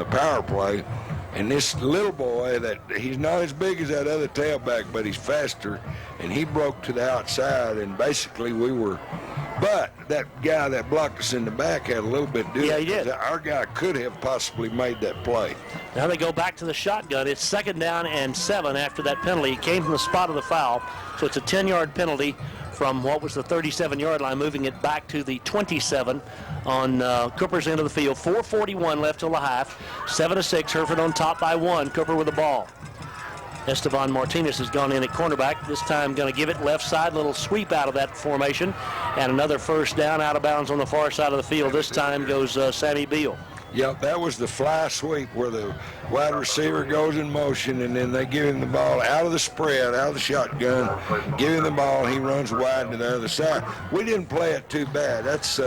the power play. And this little boy, he's not as big as that other tailback, but he's faster, and he broke to the outside, and basically but that guy that blocked us in the back had a little bit to do. Yeah, he did. Our guy could have possibly made that play. Now they go back to the shotgun. It's 2nd down and 7 after that penalty. It came from the spot of the foul, so it's a 10-yard penalty from what was the 37-yard line, moving it back to the 27 on Cooper's end of the field. 4:41 left till the half. 7-6, Hereford on top by 1. Cooper with the ball. Esteban Martinez has gone in at cornerback. This time going to give it left side, little sweep out of that formation, and another first down out of bounds on the far side of the field. This time goes Sammy Beal. Yep, that was the fly sweep where the wide receiver goes in motion, and then they give him the ball out of the spread, out of the shotgun, give him the ball, he runs wide to the other side. We didn't play it too bad. That's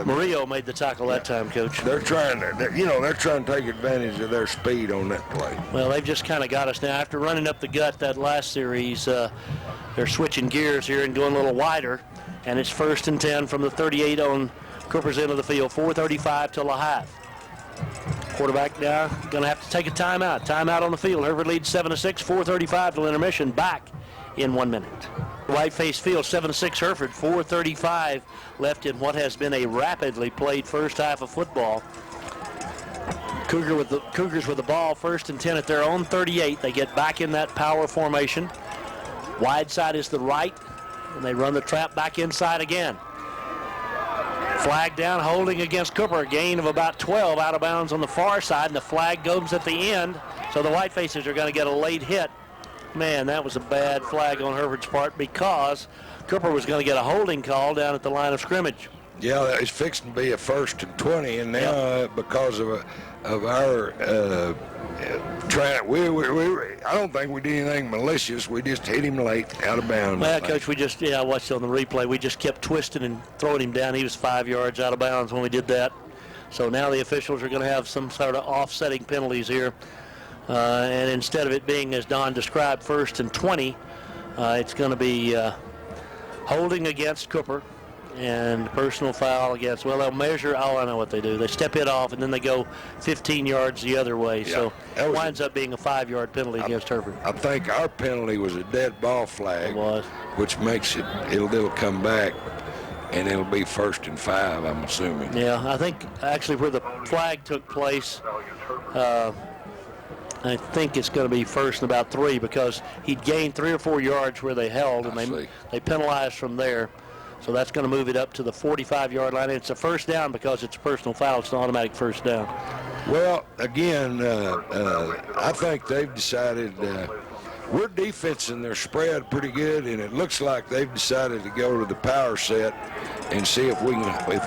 Murillo made the tackle that time, Coach. They're trying to take advantage of their speed on that play. Well, they've just kind of got us now. After running up the gut that last series, they're switching gears here and going a little wider, and it's 1st and 10 from the 38 on Cooper's end of the field. 4:35 till the half. Quarterback now going to have to take a timeout. Timeout on the field. Hereford leads 7-6, 4:35 till intermission. Back in 1 minute. Whiteface field, 7-6 Hereford, 4:35 left in what has been a rapidly played first half of football. Cougars with the ball, 1st and 10 at their own 38. They get back in that power formation. Wide side is the right, and they run the trap back inside again. Flag down, holding against Cooper. A gain of about 12 out of bounds on the far side, and the flag goes at the end. So the Whitefaces are going to get a late hit. Man, that was a bad flag on Hereford's part because Cooper was going to get a holding call down at the line of scrimmage. Yeah, it's fixing to be a 1st and 20, and now because of our trying, I don't think we did anything malicious. We just hit him late, out of bounds. Well, Coach, I watched it on the replay. We just kept twisting and throwing him down. He was 5 yards out of bounds when we did that. So now the officials are going to have some sort of offsetting penalties here. And instead of it being, as Don described, 1st and 20, it's going to be holding against Cooper and personal foul against, well, they'll measure, I know what they do. They step it off, and then they go 15 yards the other way. Yeah, so it winds up being a 5-yard penalty against Hereford. I think our penalty was a dead ball flag. It was. Which makes it'll come back, and it'll be 1st and 5, I'm assuming. Yeah, I think actually where the flag took place, I think it's going to be 1st and about 3 because he'd gained 3 or 4 yards where they held, and they penalized from there. So that's going to move it up to the 45-yard line. And it's a 1st down because it's a personal foul. It's an automatic 1st down. Well, again, I think they've decided we're defensing their spread pretty good, and it looks like they've decided to go to the power set and see if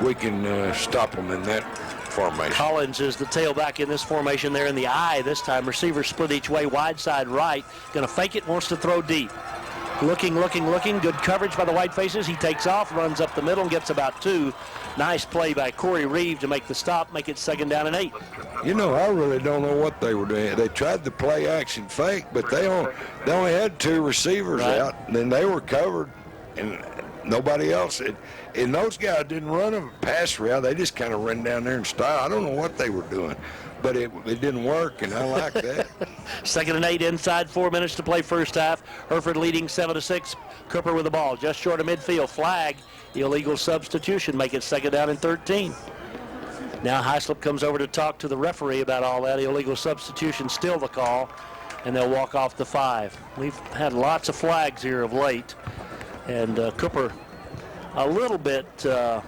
we can stop them in that formation. Collins is the tailback in this formation there in the eye this time. Receivers split each way, wide side right. Going to fake it, wants to throw deep. Looking. Good coverage by the Whitefaces. He takes off, runs up the middle, and gets about 2. Nice play by Corey Reeve to make the stop, make it 2nd down and 8. You know, I really don't know what they were doing. They tried to play action fake, but they only had 2 receivers out, and then they were covered, and nobody else. And those guys didn't run a pass route. They just kind of ran down there in style. I don't know what they were doing, but it didn't work, and I like that. 2nd and 8 inside, 4 minutes to play first half. Hereford leading 7-6. Cooper with the ball just short of midfield. Flag, illegal substitution, make it 2nd down and 13. Now Hyslop comes over to talk to the referee about all that. Illegal substitution still the call, and they'll walk off the 5. We've had lots of flags here of late, and Cooper a little bit, I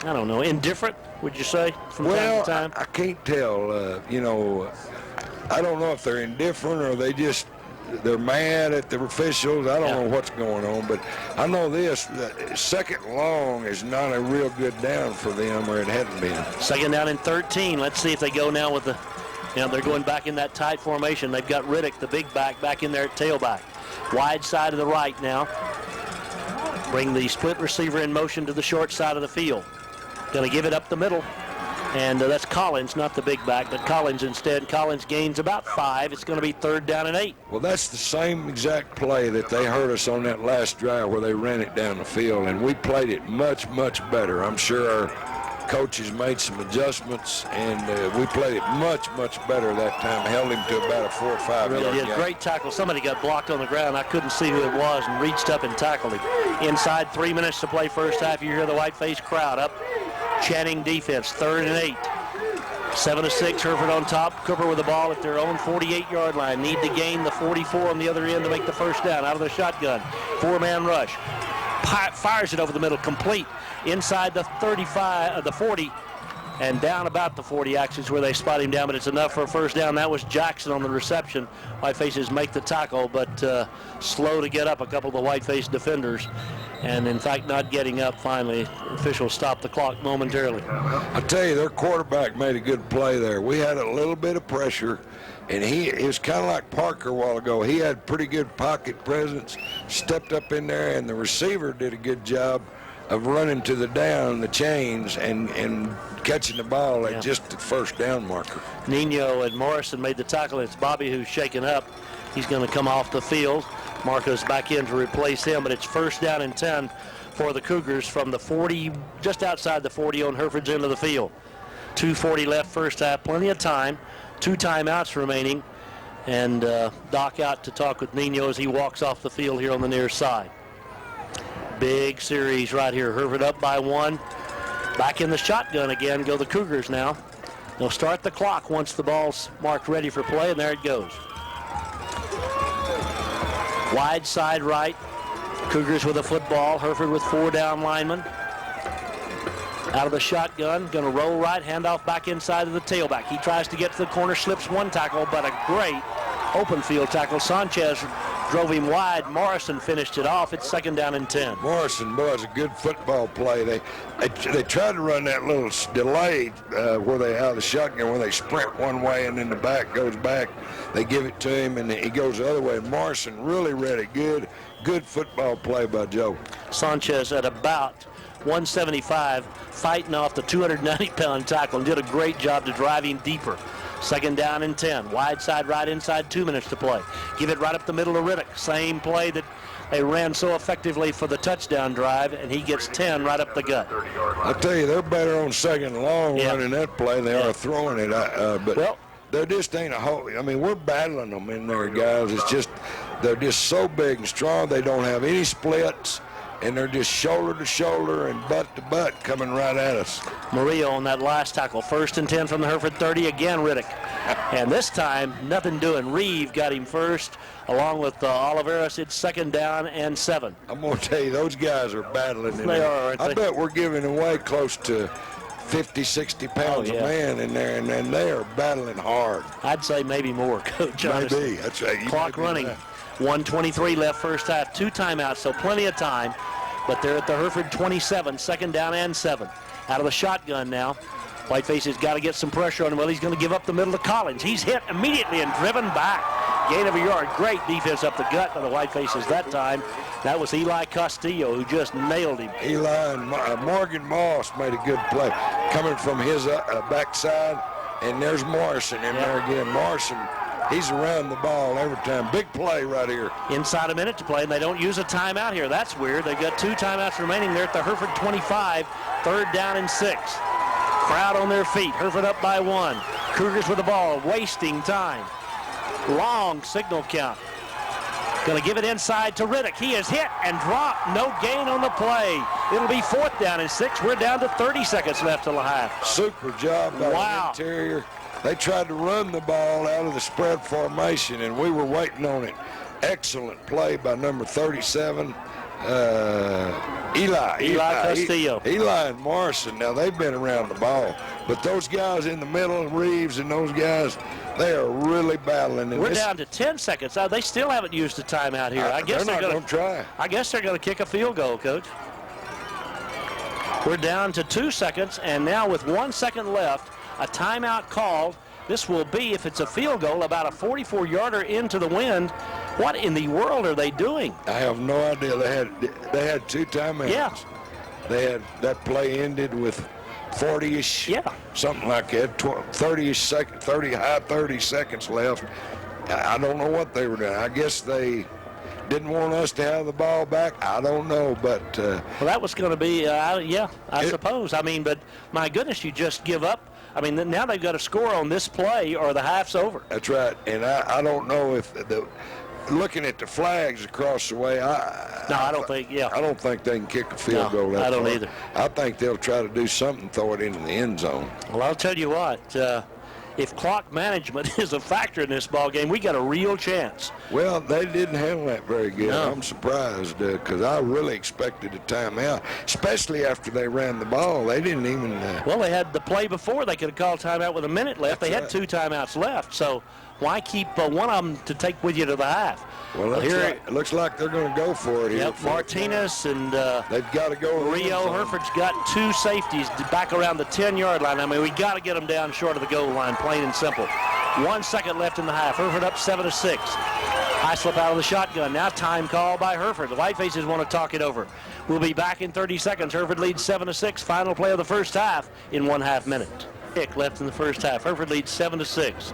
don't know, indifferent, would you say, from time to time? I can't tell. I don't know if they're indifferent or they're mad at the officials. I don't know what's going on, but I know this, that 2nd and long is not a real good down for them, or it hadn't been. 2nd down and 13. Let's see if they go now with they're going back in that tight formation. They've got Riddick, the big back in there at tailback. Wide side to the right now. Bring the split receiver in motion to the short side of the field. Going to give it up the middle. And that's Collins, not the big back, but Collins instead. Collins gains about 5. It's going to be 3rd down and 8. Well, that's the same exact play that they hurt us on that last drive where they ran it down the field, and we played it much, much better. I'm sure coaches made some adjustments, and we played it much, much better that time. Held him to about a 4 or 5 really yard did. gain. Great tackle. Somebody got blocked on the ground. I couldn't see who it was and reached up and tackled him. Inside 3 minutes to play first half. You hear the white-faced crowd up chanting defense. 3rd and 8. 7-6, Hereford on top. Cooper with the ball at their own 48-yard line. Need to gain the 44 on the other end to make the first down. Out of the shotgun. 4-man rush. Fires it over the middle, complete. Inside the 35, the 40, and down about the 40 axis where they spot him down, but it's enough for a first down. That was Jackson on the reception. Whitefaces make the tackle, but slow to get up, a couple of the white-faced defenders. And in fact, not getting up finally. Officials stopped the clock momentarily. I tell you, their quarterback made a good play there. We had a little bit of pressure, and he was kind of like Parker a while ago. He had pretty good pocket presence, stepped up in there, and the receiver did a good job of running to the down, the chains, and catching the ball at just the first down marker. Nino and Morrison made the tackle. It's Bobby who's shaken up. He's going to come off the field. Marco's back in to replace him, but it's first down and 10 for the Cougars from the 40, just outside the 40 on Hereford's end of the field. 2:40 left first half, plenty of time. 2 timeouts remaining, and Doc out to talk with Nino as he walks off the field here on the near side. Big series right here. Hereford up by 1. Back in the shotgun again. Go the Cougars now. They'll start the clock once the ball's marked ready for play, and there it goes. Wide side right. Cougars with a football. Hereford with 4 down linemen. Out of the shotgun. Going to roll right. Handoff back inside of the tailback. He tries to get to the corner. Slips one tackle, but a great open field tackle. Sanchez drove him wide. Morrison finished it off. It's second down and 10. Morrison was a good football play. They tried to run that little delay where they out of the shotgun, where they sprint one way and then the back goes back. They give it to him and he goes the other way. Morrison really read it good football play by Joe. Sanchez at about 175, fighting off the 290-pound tackle, and did a great job to drive him deeper. Second down and 10. Wide side right inside, 2 minutes to play. Give it right up the middle to Riddick. Same play that they ran so effectively for the touchdown drive, and he gets 10 right up the gut. I tell you, they're better on second and long running that play than they are throwing it. But there just ain't a whole. I mean, we're battling them in there, guys. It's just they're just so big and strong. They don't have any splits. And they're just shoulder to shoulder and butt to butt coming right at us. Murillo on that last tackle. First and 10 from the Hereford 30. Again, Riddick. And this time, nothing doing. Reeve got him first, along with Oliveras. It's second down and 7. I'm going to tell you, those guys are battling. They are, aren't they? I bet we're giving away close to 50, 60 pounds a man in there, and they are battling hard. I'd say maybe more, Coach. Maybe. That's right. Clock running. 1:23 left first half. 2 timeouts, so plenty of time. But they're at the Hereford 27, second down and 7. Out of the shotgun now. Whiteface has got to get some pressure on him. Well, he's going to give up the middle to Collins. He's hit immediately and driven back. Gain of a yard. Great defense up the gut by the Whitefaces that time. That was Eli Castillo who just nailed him. Eli and Morgan Moss made a good play. Coming from his backside, and there's Morrison in there again. Morrison, he's around the ball every time. Big play right here. Inside a minute to play, and they don't use a timeout here. That's weird. They've got 2 timeouts remaining. They're at the Hereford 25, third down and 6. Crowd on their feet. Hereford up by 1. Cougars with the ball, wasting time. Long signal count. Going to give it inside to Riddick. He is hit and dropped. No gain on the play. It'll be 4th down and 6. We're down to 30 seconds left till the half. Super job by the interior. They tried to run the ball out of the spread formation, and we were waiting on it. Excellent play by number 37, Eli Castillo. Eli and Morrison, now they've been around the ball. But those guys in the middle, Reeves and those guys, they are really battling. We're down to 10 seconds. They still haven't used a timeout here. I guess they're not going to try. I guess they're going to kick a field goal, Coach. We're down to 2 seconds, and now with 1 second left, a timeout called. This will be, if it's a field goal, about a 44-yarder into the wind. What in the world are they doing? I have no idea. They had 2 timeouts. Yeah. They had that play ended with 40-ish. Yeah. Something like that. 30-ish seconds, high 30 seconds left. I don't know what they were doing. I guess they didn't want us to have the ball back. I don't know, but well, that was going to be, I suppose. I mean, but my goodness, you just give up. I mean, now they've got to score on this play or the half's over. That's right, and I don't know if looking at the flags across the way, I don't think they can kick a field goal that far. I don't either. I think they'll try to do something, throw it into the end zone. Well, I'll tell you what, if clock management is a factor in this ball game, we got a real chance. Well, they didn't handle that very good. No. I'm surprised because I really expected a timeout, especially after they ran the ball. They didn't even. Well, they had the play before. They could have called timeout with a minute left. They had 2 timeouts left, so why keep one of them to take with you to the half? Well, it looks like they're going to go for it here. Yep, Martinez and they've got to go. Rio. Hereford's got 2 safeties back around the 10-yard line. I mean, we got to get them down short of the goal line, plain and simple. 1 second left in the half. Hereford up 7-6. High slip out of the shotgun. Now time call by Hereford. The Whitefaces want to talk it over. We'll be back in 30 seconds. Hereford leads 7-6. Final play of the first half in 1/2 minute. Left in the first half. Hereford leads 7-6.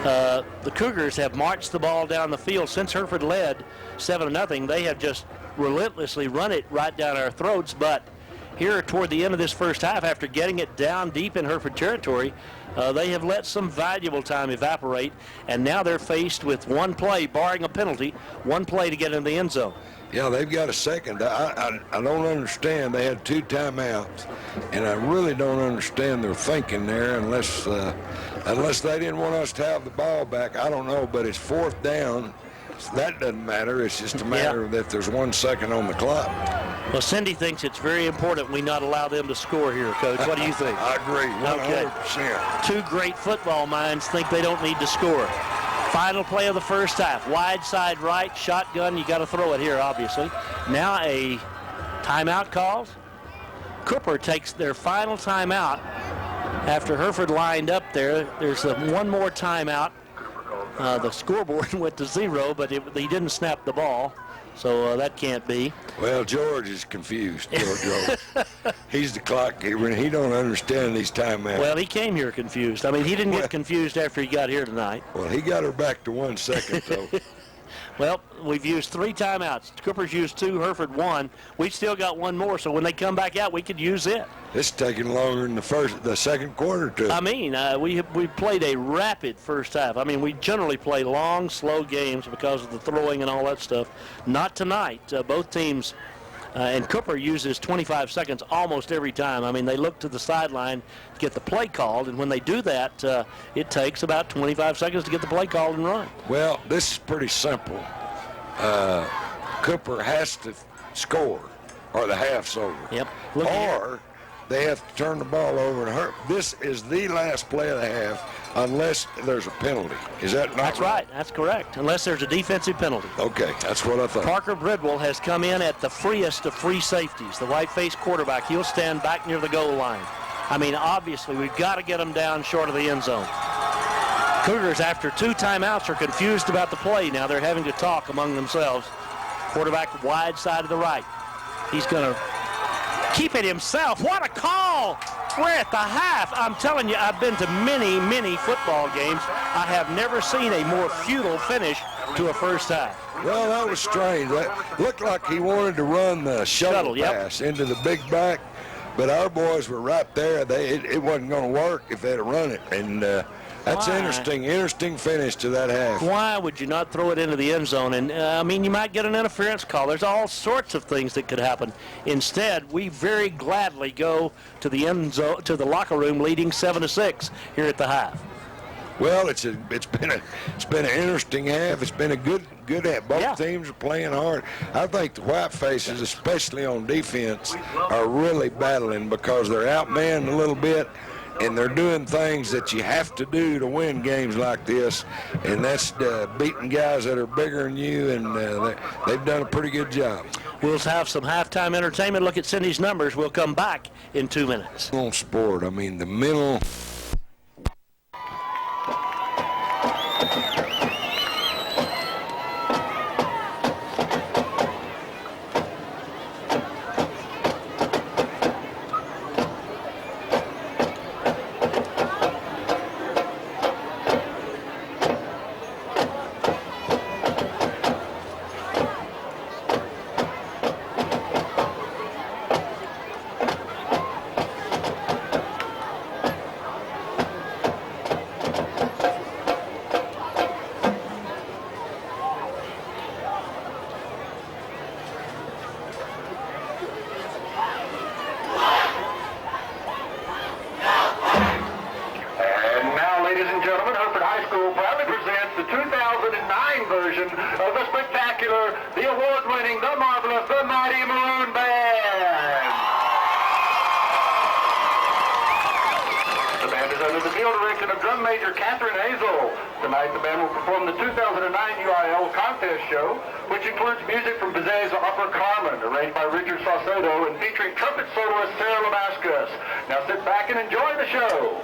The Cougars have marched the ball down the field since Hereford led 7-0. They have just relentlessly run it right down our throats. But here toward the end of this first half, after getting it down deep in Hereford territory, they have let some valuable time evaporate, and now they're faced with one play, barring a penalty, one play to get in the end zone. Yeah, they've got a second. I don't understand. They had 2 timeouts, and I really don't understand their thinking there unless they didn't want us to have the ball back. I don't know, but it's 4th down. So that doesn't matter. It's just a matter that there's 1 second on the clock. Well, Cindy thinks it's very important we not allow them to score here, Coach. What do you think? I agree, 100%. Okay. 2 great football minds think they don't need to score. Final play of the first half. Wide side right, shotgun. You got to throw it here, obviously. Now a timeout called. Cooper takes their final timeout after Hereford lined up there. There's one more timeout. The scoreboard went to 0, but he didn't snap the ball, so that can't be. Well, George is confused. George, he's the clock keeper, and he don't understand these timeouts. Well, he came here confused. I mean, he didn't get confused after he got here tonight. Well, he got her back to 1 second, though. Well, we've used 3 timeouts. Cooper's used 2, Hereford 1. We've still got 1 more, so when they come back out, we could use it. It's taking longer than the second quarter to. I mean, we played a rapid first half. I mean, we generally play long, slow games because of the throwing and all that stuff. Not tonight. Both teams, and Cooper uses 25 seconds almost every time. I mean, they look to the sideline to get the play called, and when they do that, it takes about 25 seconds to get the play called and run. Well, this is pretty simple. Cooper has to score, or the half's over. Yep. Or they have to turn the ball over and hurt. This is the last play of the half unless there's a penalty. Is that not That's right. That's correct. Unless there's a defensive penalty. Okay, that's what I thought. Parker Bridwell has come in at the freest of free safeties. The white-faced quarterback. He'll stand back near the goal line. I mean, obviously, we've got to get him down short of the end zone. Cougars, after 2 timeouts, are confused about the play. Now they're having to talk among themselves. Quarterback wide side of the right. He's going to keep it himself. What a call! We're at the half. I'm telling you, I've been to many, many football games. I have never seen a more futile finish to a first half. Well, that was strange. That looked like he wanted to run the shuttle pass into the big back, but our boys were right there. It wasn't going to work if they'd have run it, and that's interesting finish to that half. Why would you not throw it into the end zone? And, I mean, you might get an interference call. There's all sorts of things that could happen. Instead, we very gladly go to the end zone, to the locker room, leading 7-6 here at the half. Well, it's been an interesting half. It's been a good half. Both teams are playing hard. I think the Whitefaces, especially on defense, are really battling because they're outmanned a little bit. And they're doing things that you have to do to win games like this, and that's beating guys that are bigger than you, and they've done a pretty good job. We'll have some halftime entertainment. Look at Cindy's numbers. We'll come back in 2 minutes. On sport, I mean, the mental. School proudly presents the 2009 version of the spectacular, the award-winning, the marvelous, the mighty Maroon Band. The band is under the field direction of drum major Catherine Hazel. Tonight the band will perform the 2009 UIL contest show, which includes music from Bizet's Opera Carmen, arranged by Richard Saucedo and featuring trumpet soloist Sarah Lamascus. Now sit back and enjoy the show.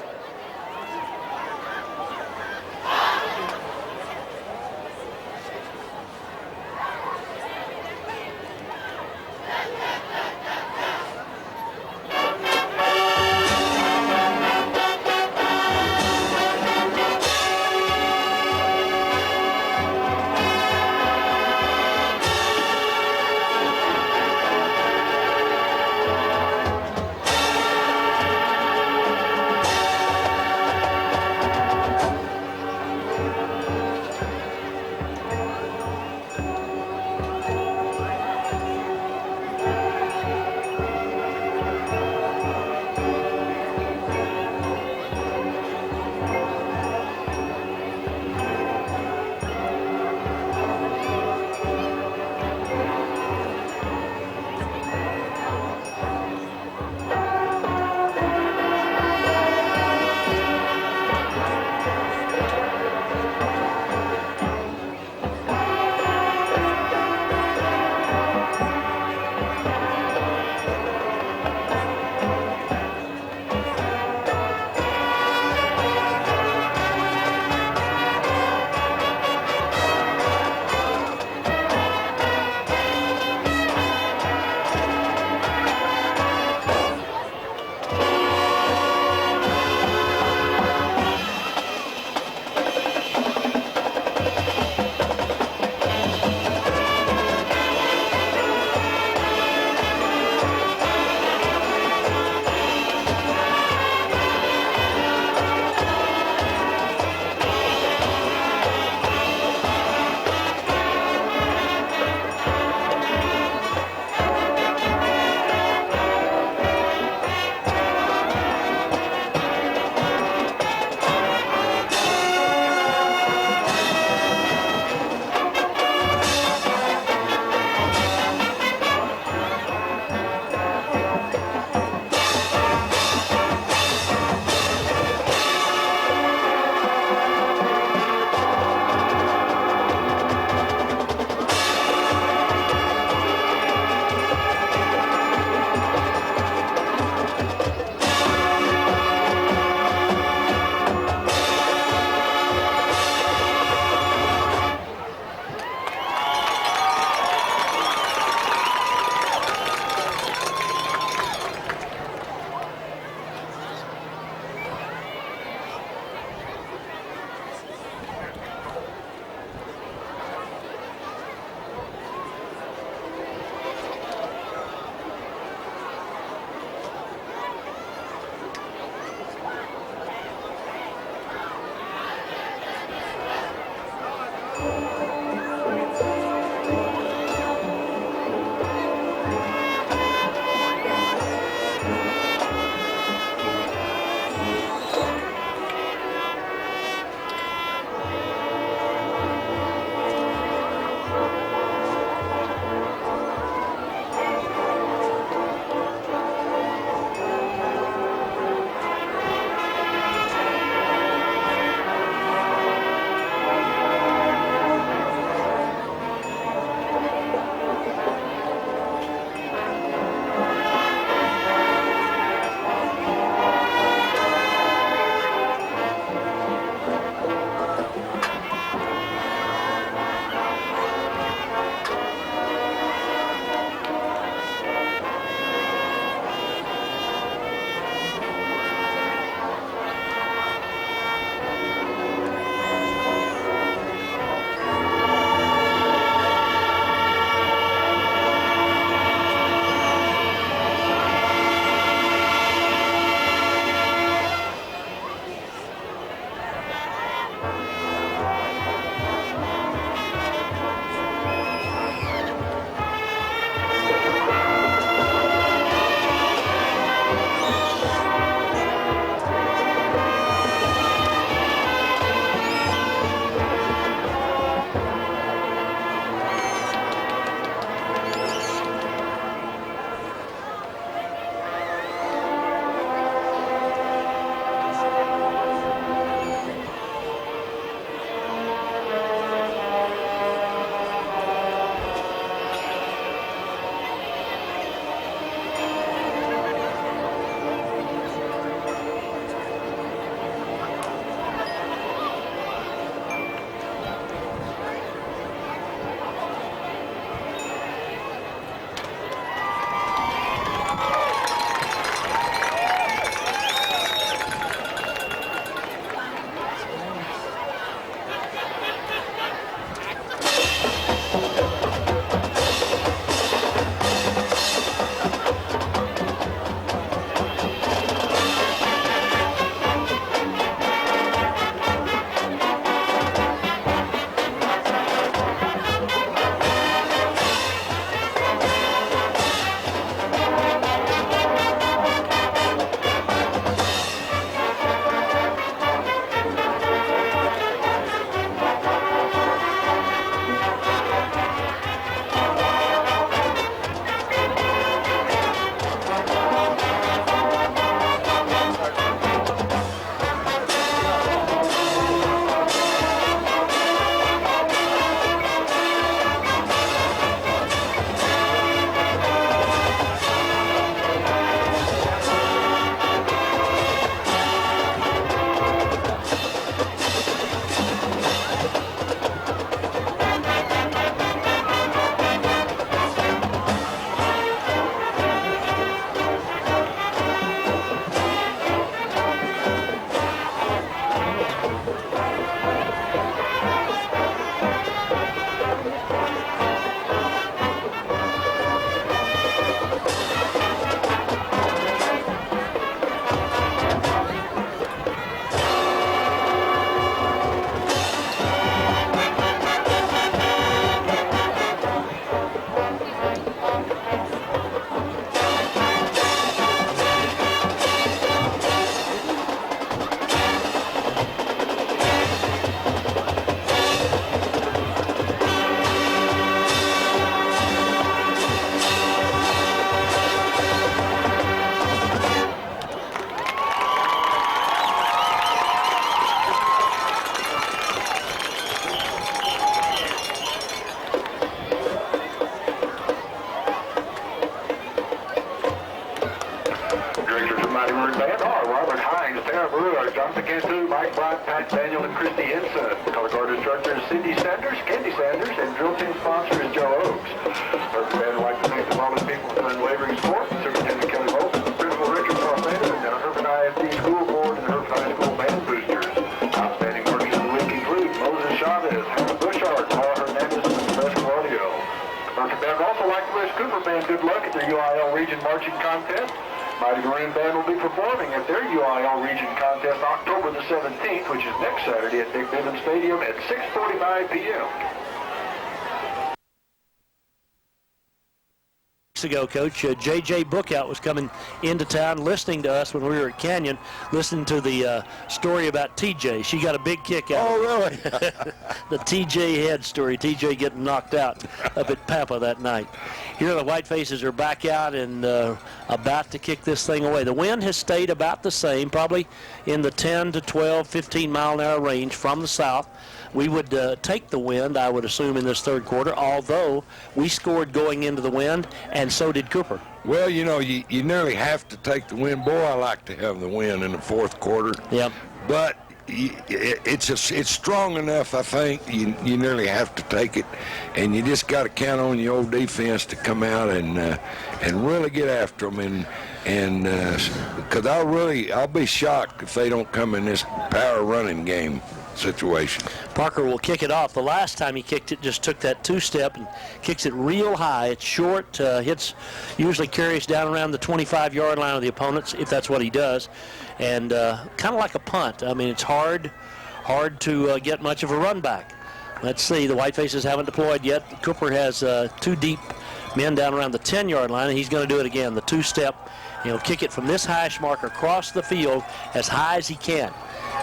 Christy Ensign. Color guard instructor is Cindy Sanders, Candy Sanders, and drill team sponsor is Joe Oakes. Hereford band would like to thank the volunteer people for unwavering support. Superintendent Kelly Bolton, Principal Richard Farfana, and the Hereford IFD School Board and the Hereford High School Band Boosters. Outstanding marchers of the week include Moses Chavez, Hannah Bushard, Paul Hernandez, and Professional Audio. Hereford band would also like to wish Cooper Band good luck at their UIL Region Marching Contest. Mighty Maroon Band will be performing at their UIL Region Contest October the 17th, which is next Saturday at Dick Bivens Stadium at 6:45 p.m. Ago, Coach, J.J. Bookout was coming into town listening to us when we were at Canyon, listening to the story about T.J. She got a big kick out. Oh, really? The T.J. Head story, T.J. getting knocked out up at Papa that night. Here the Whitefaces are back out and about to kick this thing away. The wind has stayed about the same, probably in the 10 to 12, 15-mile-an-hour range from the south. We would take the wind, I would assume, in this third quarter, although we scored going into the wind, and so did Cooper. Well, you know, you nearly have to take the wind. Boy, I like to have the wind in the fourth quarter. Yep. But it's strong enough, I think, you nearly have to take it. And you just got to count on your old defense to come out and really get after them. And because I'll be shocked if they don't come in this power running game situation. Parker will kick it off. The last time he kicked it, just took that two-step and kicks it real high. It's short, usually carries down around the 25-yard line of the opponents, if that's what he does, and kind of like a punt. I mean, it's hard to get much of a run back. Let's see. The Whitefaces haven't deployed yet. Cooper has two deep men down around the 10-yard line, and he's going to do it again. The two-step, he'll kick it from this hash mark across the field as high as he can.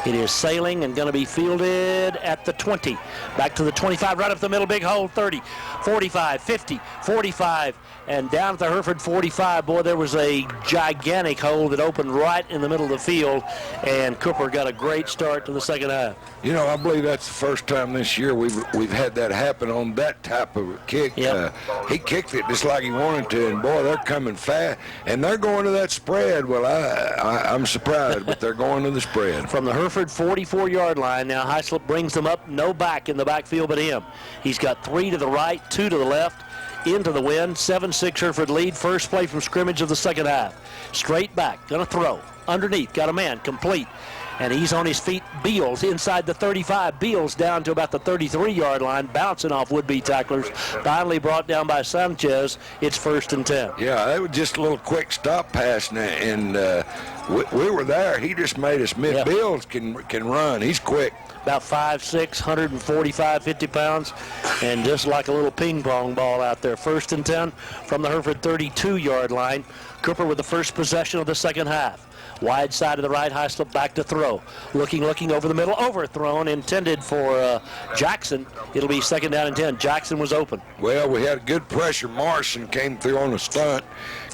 It is sailing and going to be fielded at the 20. Back to the 25, right up the middle, big hole, 30, 45, 50, 45, and down at the Hereford 45. Boy, there was a gigantic hole that opened right in the middle of the field, and Cooper got a great start to the second half. You know, I believe that's the first time this year we've had that happen on that type of a kick. Yep. He kicked it just like he wanted to, and boy, they're coming fast, and they're going to that spread. Well, I'm surprised, but they're going to the spread. From the Hereford 44-yard line, now Hyslop brings them up, no back in the backfield but him. He's got 3 to the right, 2 to the left, into the wind, 7-6 Hereford lead, first play from scrimmage of the second half. Straight back, gonna throw, underneath, got a man, complete. And he's on his feet. Beals inside the 35. Beals down to about the 33-yard line, bouncing off would-be tacklers. Finally brought down by Sanchez. It's 1st and 10. Yeah, that was just a little quick stop pass, and we were there. He just made us miss. Yeah. Beals can run. He's quick. About 5'6", 145, 50 pounds, and just like a little ping pong ball out there. 1st and 10 from the Hereford 32-yard line. Cooper with the first possession of the second half. Wide side of the right, Hyslop back to throw. Looking over the middle, overthrown, intended for Jackson. It'll be 2nd down and 10. Jackson was open. Well, we had good pressure. Morrison came through on a stunt,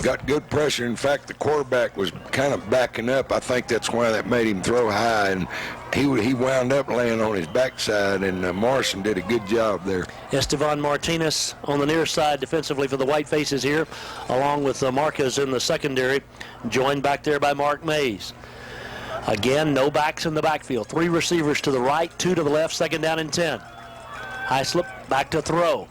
got good pressure. In fact, the quarterback was kind of backing up. I think that's why that made him throw high, and he wound up laying on his backside, and Morrison did a good job there. Estevan Martinez on the near side defensively for the Whitefaces here, along with Marquez in the secondary, joined back there by Mark Mays. Again, no backs in the backfield. 3 receivers to the right, 2 to the left, 2nd down and 10. Hyslop back to throw.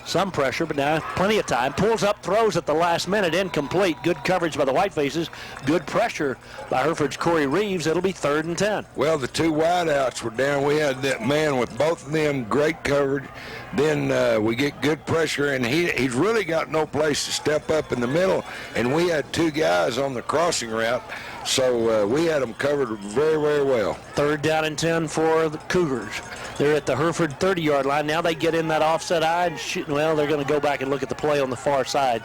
Some pressure, but now plenty of time. Pulls up, throws at the last minute, incomplete. Good coverage by the Whitefaces. Good pressure by Hereford's Corey Reeves. It'll be 3rd and 10. Well, the 2 wideouts were down. We had that man with both of them, great coverage. Then we get good pressure, and he's really got no place to step up in the middle. And we had 2 guys on the crossing route, so we had them covered very, very well. 3rd down and 10 for the Cougars. They're at the Hereford 30-yard line. Now they get in that offset eye and shoot. Well, they're going to go back and look at the play on the far side.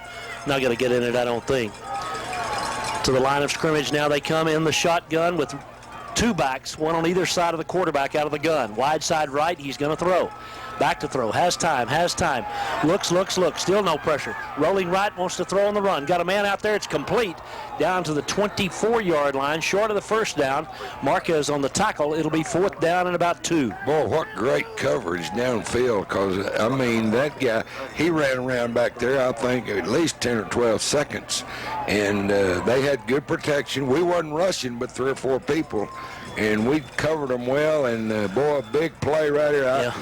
Not going to get in it, I don't think. To the line of scrimmage now they come in the shotgun with 2 backs, 1 on either side of the quarterback out of the gun. Wide side right, he's going to throw. Back to throw, has time. Looks, still no pressure. Rolling right, wants to throw on the run. Got a man out there, it's complete. Down to the 24-yard line, short of the 1st down. Marquez on the tackle, it'll be 4th down and about 2. Boy, what great coverage downfield, because, I mean, that guy, he ran around back there, I think, at least 10 or 12 seconds, and they had good protection. We wasn't rushing but 3 or 4 people, and we covered them well. And boy, a big play right here.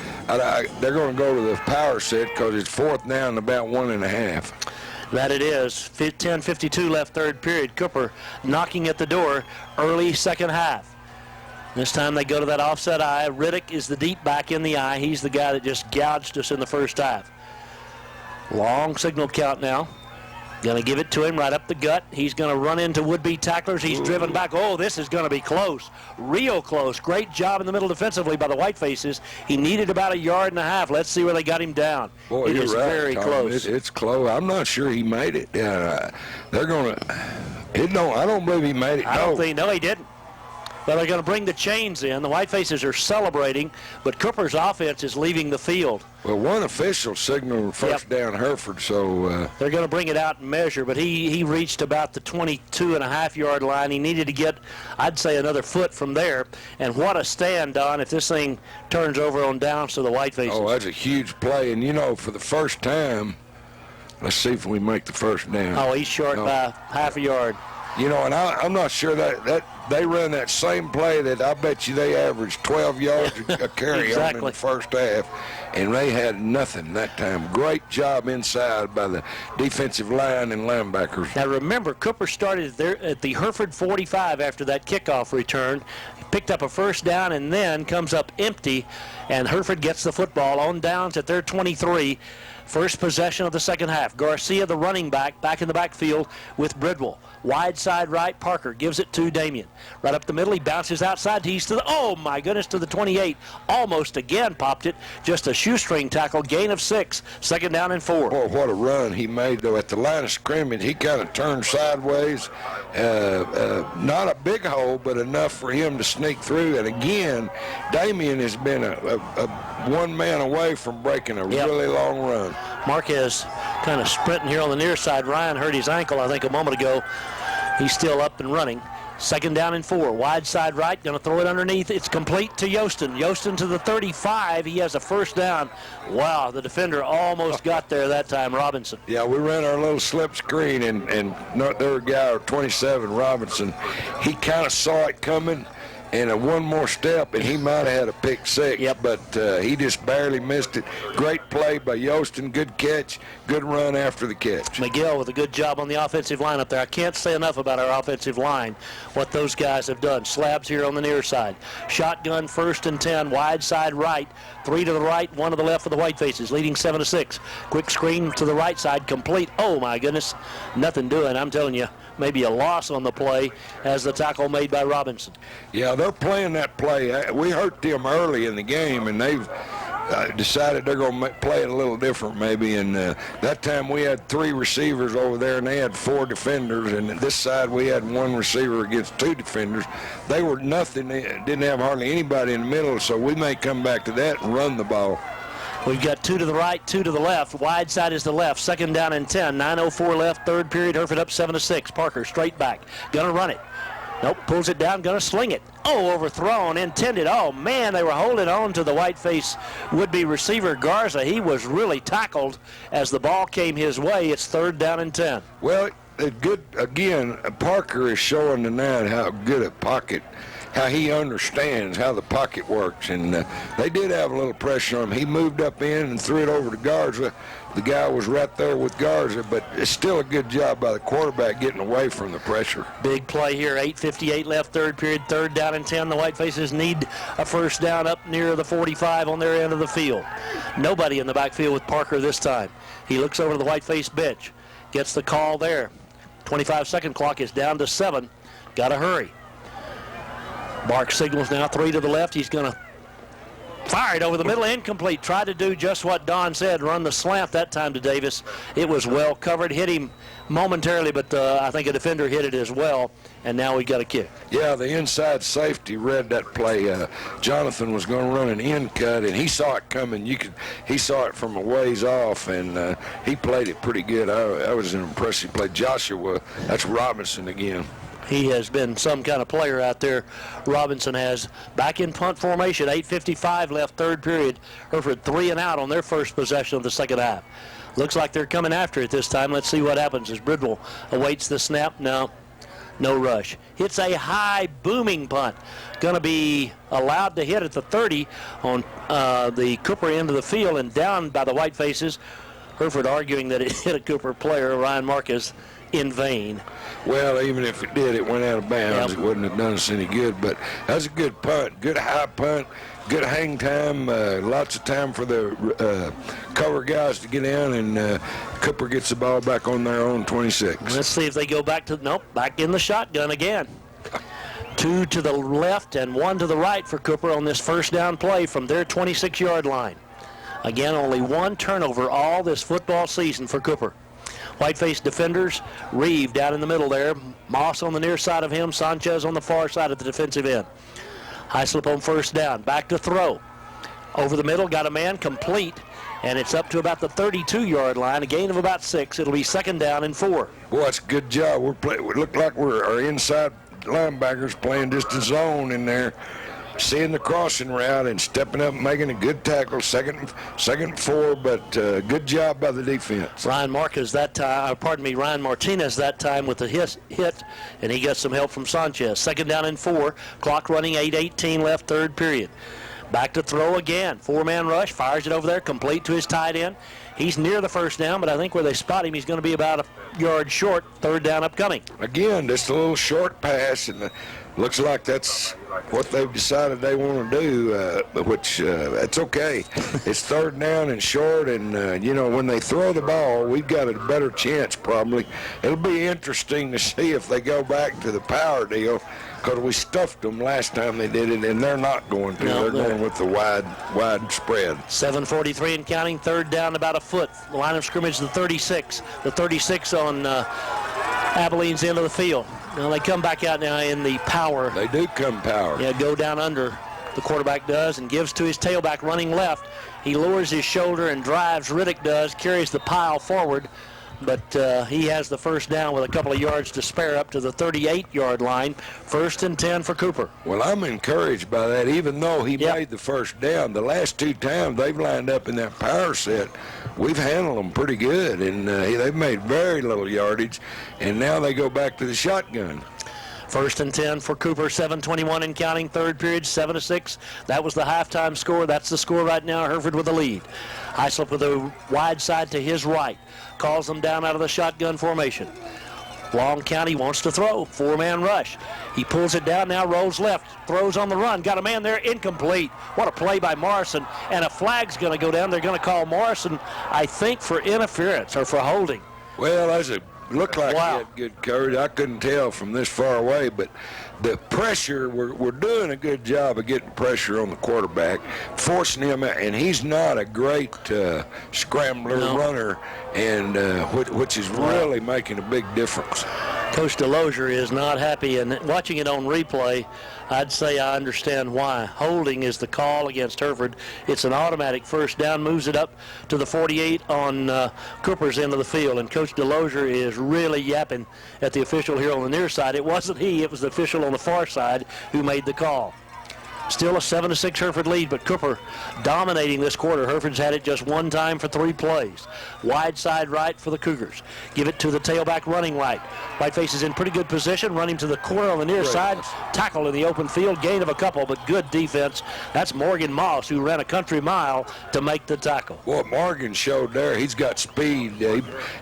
They're going to go to the power set because it's 4th down, about 1.5. That it is. 10:52 left, third period. Cooper knocking at the door early second half. This time they go to that offset eye. Riddick is the deep back in the eye. He's the guy that just gouged us in the first half. Long signal count now. Going to give it to him right up the gut. He's going to run into would-be tacklers. He's driven back. Oh, this is going to be close. Real close. Great job in the middle defensively by the Whitefaces. He needed about 1.5 yards. Let's see where they got him down. Boy, it you're is right, very Tom. close. It's close. I'm not sure he made it. They're going to. I don't believe he made it. No, he didn't. But they're going to bring the chains in. The Whitefaces are celebrating, but Cooper's offense is leaving the field. Well, one official signaled first down Hereford, so... They're going to bring it out and measure, but he reached about the 22.5-yard line. He needed to get, I'd say, another foot from there. And what a stand, Don, if this thing turns over on downs to the Whitefaces. Oh, that's a huge play. And, for the first time, let's see if we make the first down. Oh, he's short by 0.5 yard. And I'm not sure that they run that same play that I bet you they averaged 12 yards a carry on in the first half, and they had nothing that time. Great job inside by the defensive line and linebackers. Now remember, Cooper started there at the Hereford 45 after that kickoff return. He picked up a first down and then comes up empty, and Hereford gets the football on downs at their 23. First possession of the second half. Garcia, the running back in the backfield with Bridwell. Wide side right, Parker gives it to Damien. Right up the middle, he bounces outside. He's to the 28. Almost again popped it. Just a shoestring tackle, gain of 6. Second down and 4. Boy, what a run he made, though. At the line of scrimmage, he kind of turned sideways. Not a big hole, but enough for him to sneak through. And again, Damien has been a one man away from breaking a really long run. Marquez kind of sprinting here on the near side. Ryan hurt his ankle, I think, a moment ago. He's still up and running. Second down and 4. Wide side right. Going to throw it underneath. It's complete to Yostin. Yostin to the 35. He has a first down. Wow, the defender almost got there that time, Robinson. Yeah, we ran our little slip screen, and their guy, 27, Robinson, he kind of saw it coming. And one more step, and he might have had a pick six. But he just barely missed it. Great play by Yostin. Good catch. Good run after the catch. McGill with a good job on the offensive line up there. I can't say enough about our offensive line, what those guys have done. Slabs here on the near side. Shotgun, 1st and 10. Wide side right. 3 to the right, 1 to the left for the Whitefaces, leading 7-6. Quick screen to the right side, complete. Oh, my goodness. Nothing doing. I'm telling you, maybe a loss on the play as the tackle made by Robinson. Yeah, they're playing that play. We hurt them early in the game, and they've decided they're going to play it a little different maybe. And that time we had 3 receivers over there, and they had 4 defenders. And this side we had 1 receiver against 2 defenders. They were nothing. They didn't have hardly anybody in the middle, so we may come back to that and run the ball. We've got 2 to the right, 2 to the left. Wide side is the left. Second down and 10. 9:04 left, third period. Hereford up 7-6. Parker straight back. Gonna run it. Nope, pulls it down, gonna sling it. Oh, overthrown, intended. Oh, man, they were holding on to the Whiteface would-be receiver, Garza. He was really tackled as the ball came his way. It's third down and 10. Well, good again, Parker is showing tonight how good a pocket, how he understands how the pocket works. And they did have a little pressure on him. He moved up in and threw it over to Garza. The guy was right there with Garza, but it's still a good job by the quarterback getting away from the pressure. Big play here, 8:58 left, third period, third down and 10. The Whitefaces need a first down up near the 45 on their end of the field. Nobody in the backfield with Parker this time. He looks over to the Whiteface bench, gets the call there. 25-second clock is down to 7. Got to hurry. Mark signals now, 3 to the left. He's going to fire it over the middle, incomplete. Tried to do just what Don said, run the slant that time to Davis. It was well covered, hit him momentarily, but I think a defender hit it as well, and now we got a kick. Yeah, the inside safety read that play. Jonathan was going to run an in cut, and he saw it coming. He saw it from a ways off, and he played it pretty good. That was an impressive play. Joshua, that's Robinson again. He has been some kind of player out there. Robinson has. Back in punt formation, 8:55 left, third period. Hereford 3 and out on their first possession of the second half. Looks like they're coming after it this time. Let's see what happens as Bridwell awaits the snap. No, no rush. Hits a high booming punt. Going to be allowed to hit at the 30 on the Cooper end of the field and down by the Whitefaces. Hereford arguing that it hit a Cooper player, Ryan Marcus, in vain. Well, even if it did, it went out of bounds. It wouldn't have done us any good. But that was a good punt, good high punt, good hang time, lots of time for the cover guys to get in, and Cooper gets the ball back on their own 26. Let's see if they go back to, back in the shotgun again. 2 to the left and 1 to the right for Cooper on this first down play from their 26-yard line. Again, only 1 turnover all this football season for Cooper. Whiteface defenders, Reeve down in the middle there, Moss on the near side of him, Sanchez on the far side at the defensive end. Hyslop on first down, back to throw. Over the middle, got a man complete, and it's up to about the 32-yard line, a gain of about 6. It'll be second down and 4. Boy, that's a good job. We look like our inside linebackers playing just a zone in there, seeing the crossing route and stepping up and making a good tackle, second and 4, but good job by the defense. Ryan Martinez that time with the hit, and he got some help from Sanchez. Second down and 4, clock running, 8:18 left, third period. Back to throw again, 4-man rush, fires it over there, complete to his tight end. He's near the first down, but I think where they spot him, he's going to be about a yard short, third down upcoming. Again, just a little short pass, and looks like that's what they've decided they want to do, which that's okay. It's third down and short, and, when they throw the ball, we've got a better chance probably. It'll be interesting to see if they go back to the power deal, because we stuffed them last time they did it, and they're not going to. They're going with the wide spread. 7:43 and counting, third down about a foot. The line of scrimmage, the 36. The 36 on Abilene's end of the field. Now they come back out now in the power. They do come power. Yeah, go down under. The quarterback does, and gives to his tailback running left. He lowers his shoulder and drives. Riddick does, carries the pile forward, but he has the first down with a couple of yards to spare up to the 38-yard line. First and 10 for Cooper. Well, I'm encouraged by that. Even though he made the first down, the last 2 times they've lined up in that power set, we've handled them pretty good, and they've made very little yardage, and now they go back to the shotgun. First and 10 for Cooper, 7:21 and counting, third period, 7-6. That was the halftime score. That's the score right now. Hereford with the lead. Hyslop with a wide side to his right. Calls them down out of the shotgun formation. Long County wants to throw. 4-man rush. He pulls it down now, rolls left, throws on the run. Got a man there, incomplete. What a play by Morrison. And a flag's going to go down. They're going to call Morrison, I think, for interference or for holding. Well, looked like he had good coverage. I couldn't tell from this far away, but the pressure, we're doing a good job of getting pressure on the quarterback, forcing him out, and he's not a great scrambler runner, and which is really making a big difference. Coach DeLozier is not happy, and watching it on replay, I'd say I understand why. Holding is the call against Hereford. It's an automatic first down, moves it up to the 48 on Cooper's end of the field, and Coach DeLozier is really yapping at the official here on the near side. It wasn't he, it was the official on the far side who made the call. Still a 7-6 Hereford lead, but Cooper dominating this quarter. Hereford's had it just one time for 3 plays. Wide side right for the Cougars. Give it to the tailback running right. Whiteface is in pretty good position, running to the corner on the near side. Tackle in the open field, gain of a couple, but good defense. That's Morgan Moss, who ran a country mile to make the tackle. What Morgan showed there, he's got speed.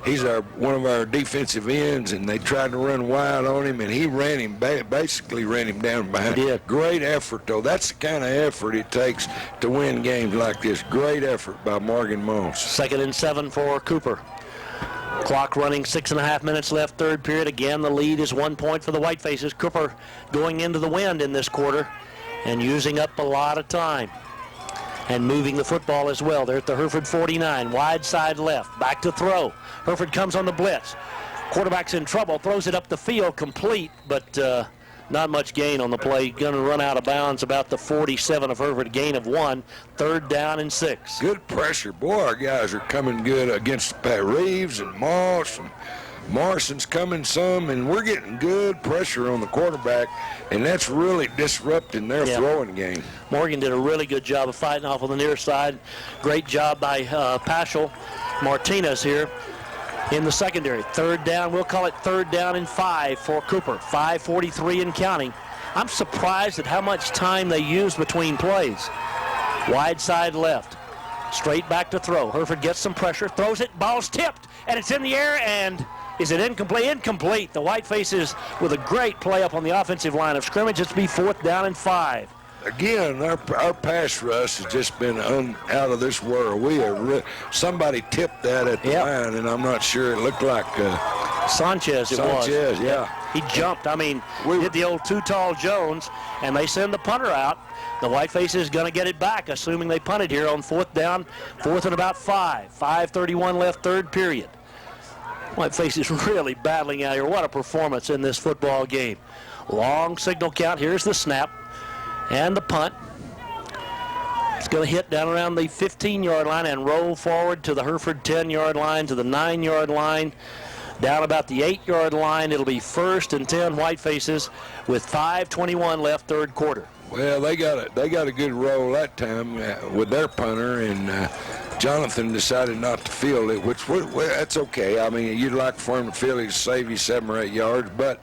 He's one of our defensive ends, and they tried to run wide on him, and he basically ran him down behind. He did. Great effort, though. That's the kind of effort it takes to win games like this. Great effort by Morgan Moss. Second and 7 for Cooper. Clock running, 6.5 minutes left, third period. Again, the lead is 1 point for the Whitefaces. Cooper going into the wind in this quarter and using up a lot of time and moving the football as well. They're at the Hereford 49, wide side left, back to throw. Hereford comes on the blitz. Quarterback's in trouble, throws it up the field, complete, but not much gain on the play. Going to run out of bounds about the 47 of Hereford, gain of 1, third down and 6. Good pressure. Boy, our guys are coming good against Reeves and Moss, and Morrison's coming some, and we're getting good pressure on the quarterback, and that's really disrupting their throwing game. Morgan did a really good job of fighting off on the near side. Great job by Paschal Martinez here. in the secondary. Third down, we'll call it third down and 5 for Cooper. 5:43 and counting. I'm surprised at how much time they use between plays. Wide side left. Straight back to throw. Hereford gets some pressure, throws it, ball's tipped, and it's in the air, and is it incomplete? Incomplete. The Whitefaces with a great play up on the offensive line of scrimmage. It's be 4th down and 5. Again, our pass rush has just been out of this world. We are somebody tipped that at the line, and I'm not sure. It looked like Sanchez. Sanchez, yeah. He jumped. I mean, did the old too tall Jones, and they send the punter out. The Whitefaces is going to get it back, assuming they punted here on 4th down, 4th and about 5. 5:31 left, third period. Whitefaces really battling out here. What a performance in this football game. Long signal count. Here's the snap and the punt. It's going to hit down around the 15-yard line and roll forward to the Hereford 10-yard line, to the 9-yard line, down about the 8-yard line. It'll be 1st and 10 Whitefaces with 5:21 left, third quarter. Well, they got a good roll that time with their punter, and Jonathan decided not to field it, which that's okay. I mean, you'd like for him to field it to save you 7 or 8 yards, but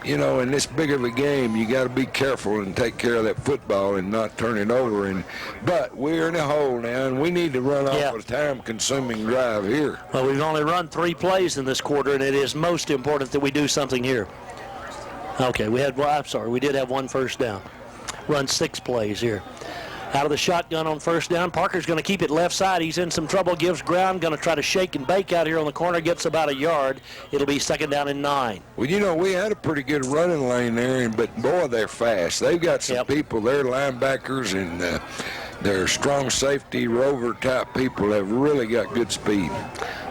you know, in this big of a game, you got to be careful and take care of that football and not turn it over. But we're in a hole now, and we need to run off a time-consuming drive here. Well, we've only run 3 plays in this quarter, and it is most important that we do something here. Okay, we did have 1 first down. Run 6 plays here. Out of the shotgun on first down. Parker's going to keep it left side. He's in some trouble, gives ground, going to try to shake and bake out here on the corner, gets about a yard. It'll be 2nd down and 9. Well, you know, we had a pretty good running lane there, but boy, they're fast. They've got some people, they're linebackers, and they're strong safety, rover type people have really got good speed.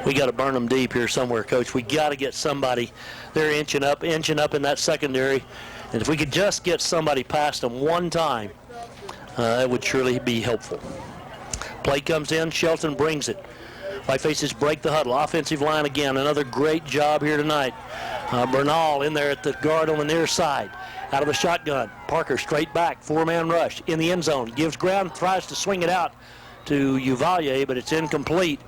We got to burn them deep here somewhere, Coach. We got to get somebody. They're inching up in that secondary. And if we could just get somebody past them one time, that would surely be helpful. Play comes in. Shelton brings it. Whitefaces break the huddle. Offensive line again. Another great job here tonight. Bernal in there at the guard on the near side. Out of the shotgun. Parker straight back. 4-man rush in the end zone. Gives ground. Tries to swing it out to Uvalde, but it's incomplete.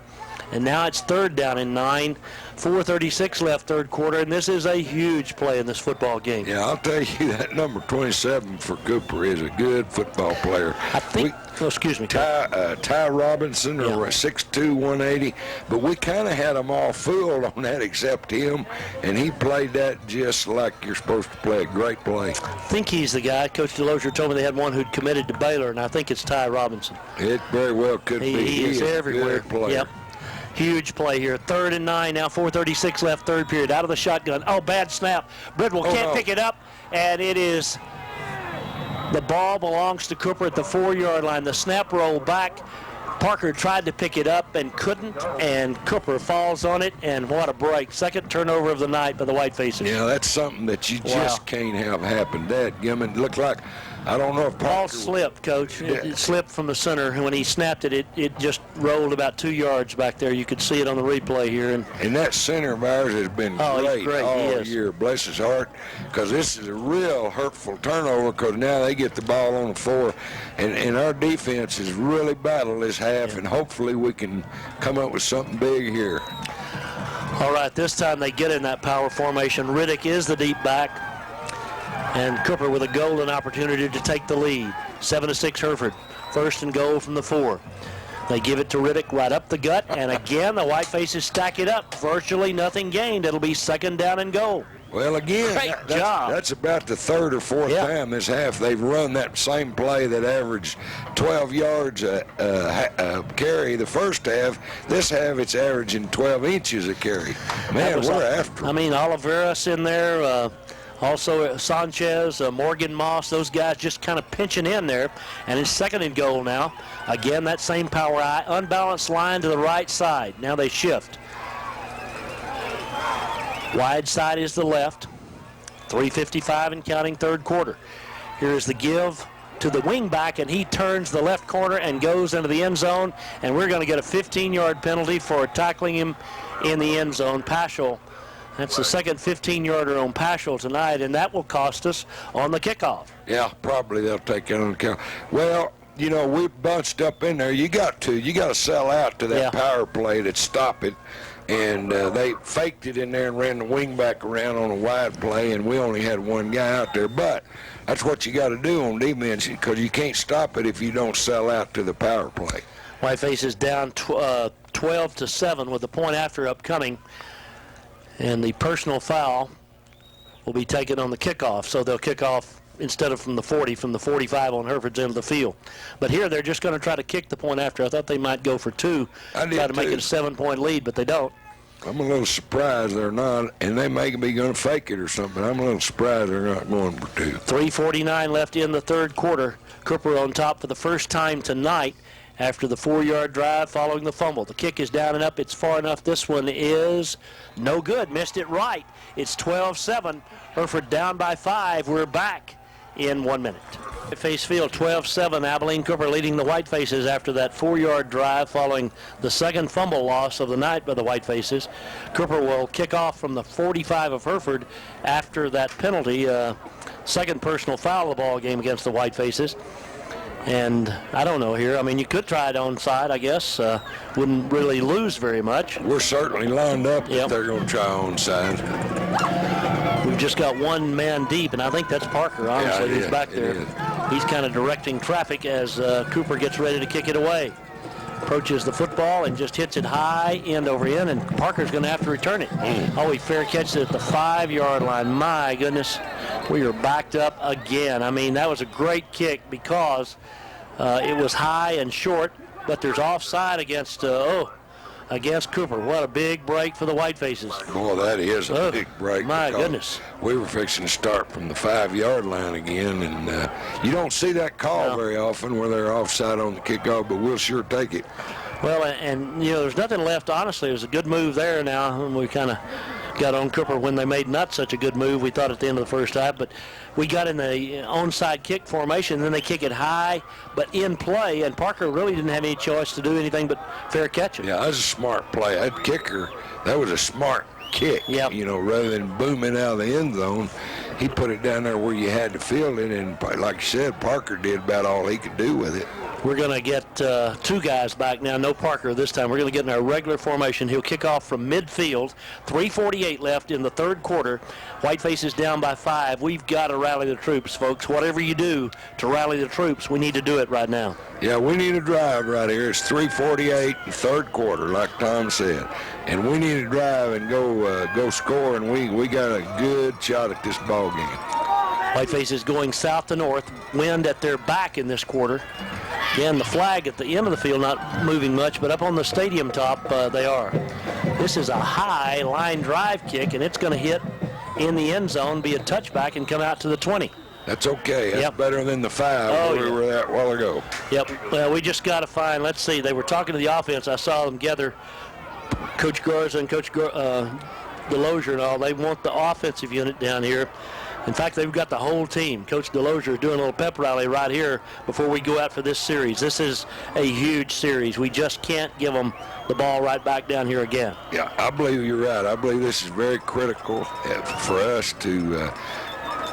And now it's 3rd down and 9. 4:36 left, third quarter, and this is a huge play in this football game. Yeah, I'll tell you, that number 27 for Cooper is a good football player. I think, excuse me. Ty Robinson, or 6'2", 180, but we kind of had them all fooled on that except him, and he played that just like you're supposed to play. A great play. I think he's the guy. Coach DeLozier told me they had one who'd committed to Baylor, and I think it's Ty Robinson. It very well could be. He is everywhere. A good player. Yep. Huge play here. 3rd and 9. Now 4:36 left, third period. Out of the shotgun. Oh, bad snap. Bridwell can't pick it up, and it is. The ball belongs to Cooper at the 4-yard line. The snap rolled back. Parker tried to pick it up and couldn't, and Cooper falls on it, and what a break. 2nd turnover of the night by the Whitefaces. Yeah, that's something that you just can't have happen. That looked like, I don't know if Parker... Ball slipped, Coach. It slipped from the center, and when he snapped it, it just rolled about 2 yards back there. You could see it on the replay here. And that center of ours has been great all year. Bless his heart, because this is a real hurtful turnover, because now they get the ball on the 4, and our defense has really battled this half, and hopefully we can come up with something big here. All right, this time they get in that power formation. Riddick is the deep back. And Cooper with a golden opportunity to take the lead. 7-6 Hereford. 1st and goal from the 4. They give it to Riddick right up the gut. And again, the Whitefaces stack it up. Virtually nothing gained. It'll be 2nd down and goal. Well, again, that's about the 3rd or 4th time this half they've run that same play that averaged 12 yards a carry the first half. This half, it's averaging 12 inches a carry. Man, we're after. I mean, Oliveras in there. Also, Sanchez, Morgan Moss, those guys just kind of pinching in there. And it's 2nd and goal now. Again, that same power eye. Unbalanced line to the right side. Now they shift. Wide side is the left. 3:55 and counting, third quarter. Here's the give to the wing back, and he turns the left corner and goes into the end zone. And we're going to get a 15-yard penalty for tackling him in the end zone. Paschal. That's the second 15-yarder on Paschal tonight, and that will cost us on the kickoff. Yeah, probably they'll take it on the count. Well, you know, we bunched up in there. You got to sell out to that power play to stop it. and they faked it in there and ran the wing back around on a wide play, and we only had one guy out there. But that's what you got to do on defense, because you can't stop it if you don't sell out to the power play. Whiteface is down 12-7 with the point after upcoming, and the personal foul will be taken on the kickoff. So they'll kick off instead of from the 40, from the 45 on Hereford's end of the field. But here they're just going to try to kick the point after. I thought they might go for two, try to make it a 7-point lead, but they don't. I'm a little surprised they're not, and they may be going to fake it or something. I'm a little surprised they're not going for two. 3:49 left in the third quarter. Cooper on top for the first time tonight after the 4-yard drive following the fumble. The kick is down and up. It's far enough. This one is no good. Missed it right. It's 12-7. Hereford down by 5. We're back in 1 minute. Face field 12-7. Abilene Cooper leading the Whitefaces after that 4-yard drive following the second fumble loss of the night by the Whitefaces. Cooper will kick off from the 45 of Hereford after that penalty. Second personal foul of the ball game against the Whitefaces. And I don't know here. I mean, you could try it onside, I guess. Wouldn't really lose very much. We're certainly lined up if they're going to try onside. We've just got one man deep, and I think that's Parker, honestly, who's back there. He's kind of directing traffic as Cooper gets ready to kick it away. Approaches the football and just hits it high, end over end, and Parker's going to have to return it. Oh, he fair catches it at the 5-yard line. My goodness, we are backed up again. I mean, that was a great kick because it was high and short, but there's offside against Cooper. What a big break for the Whitefaces. Boy, that is a big break. My goodness. We were fixing to start from the 5-yard line again, and you don't see that call very often where they're offside on the kickoff, but we'll sure take it. Well, and you know, there's nothing left. Honestly, it was a good move there now, and we kind of got on Cooper when they made not such a good move, we thought, at the end of the first half, but we got in the onside kick formation, and then they kick it high, but in play, and Parker really didn't have any choice to do anything but fair catch it. Yeah, that was a smart play. That kicker, that was a smart kick. Yep. You know, rather than booming out of the end zone, he put it down there where you had to field it, and like you said, Parker did about all he could do with it. We're going to get two guys back now. No Parker this time. We're going to get in our regular formation. He'll kick off from midfield. 3:48 left in the third quarter. Whitefaces down by 5. We've got to rally the troops, folks. Whatever you do to rally the troops, we need to do it right now. Yeah, we need a drive right here. It's 3:48 in the third quarter, like Tom said. And we need to drive and go score, and we got a good shot at this ball game. Whitefaces going south to north. Wind at their back in this quarter. Again, the flag at the end of the field not moving much, but up on the stadium top they are. This is a high line drive kick, and it's going to hit in the end zone, be a touchback, and come out to the 20. That's okay. That's better than the 5 where we were at a while ago. Yep. Well, we just got to find, let's see, they were talking to the offense. I saw them gather, Coach Garza and Coach Delozier and all. They want the offensive unit down here. In fact, they've got the whole team. Coach Delozier is doing a little pep rally right here before we go out for this series. This is a huge series. We just can't give them the ball right back down here again. Yeah, I believe you're right. I believe this is very critical for us to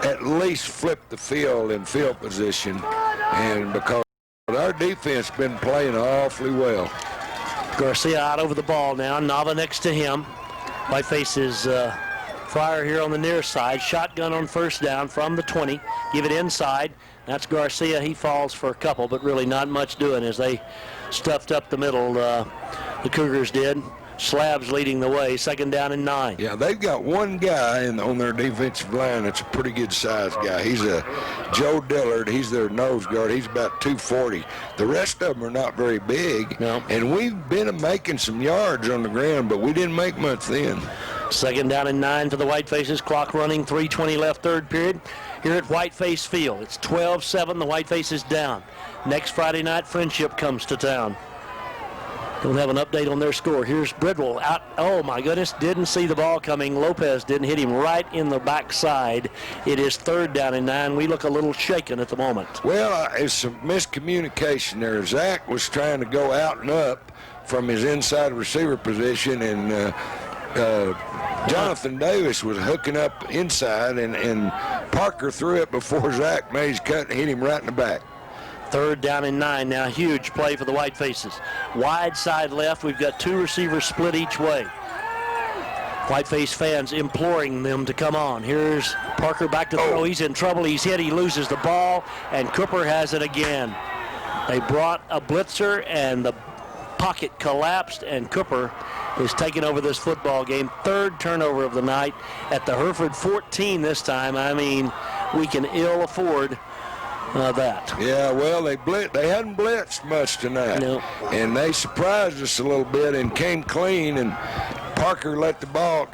at least flip the field in field position, and because our defense has been playing awfully well. Garcia out over the ball now. Nava next to him. Whiteface is Fryer here on the near side. Shotgun on first down from the 20. Give it inside. That's Garcia. He falls for a couple, but really not much doing as they stuffed up the middle. The Cougars did. Slabs leading the way. Second down and 9. Yeah, they've got one guy on their defensive line that's a pretty good sized guy. He's a Joe Dillard. He's their nose guard. He's about 240. The rest of them are not very big. No. And we've been making some yards on the ground, but we didn't make much then. Second down and 9 for the Whitefaces. Clock running, 3:20 left, third period. Here at Whiteface Field, it's 12-7. The Whitefaces down. Next Friday night, Friendship comes to town. Don't have an update on their score. Here's Bridwell out. Oh, my goodness. Didn't see the ball coming. Lopez didn't hit him right in the backside. It is third down and 9. We look a little shaken at the moment. Well, it's some miscommunication there. Zach was trying to go out and up from his inside receiver position, and Jonathan Davis was hooking up inside, and Parker threw it before Zach made his cut and hit him right in the back. Third down and 9 now. Huge play for the Whitefaces. Wide side left. We've got two receivers split each way. Whiteface fans imploring them to come on. Here's Parker back to throw. He's in trouble. He's hit. He loses the ball, and Cooper has it again. They brought a blitzer, and the pocket collapsed, and Cooper is taking over this football game. Third turnover of the night at the Hereford 14 this time. I mean, we can ill afford that. Yeah, well, they hadn't blitzed much tonight. No. And they surprised us a little bit and came clean, and Parker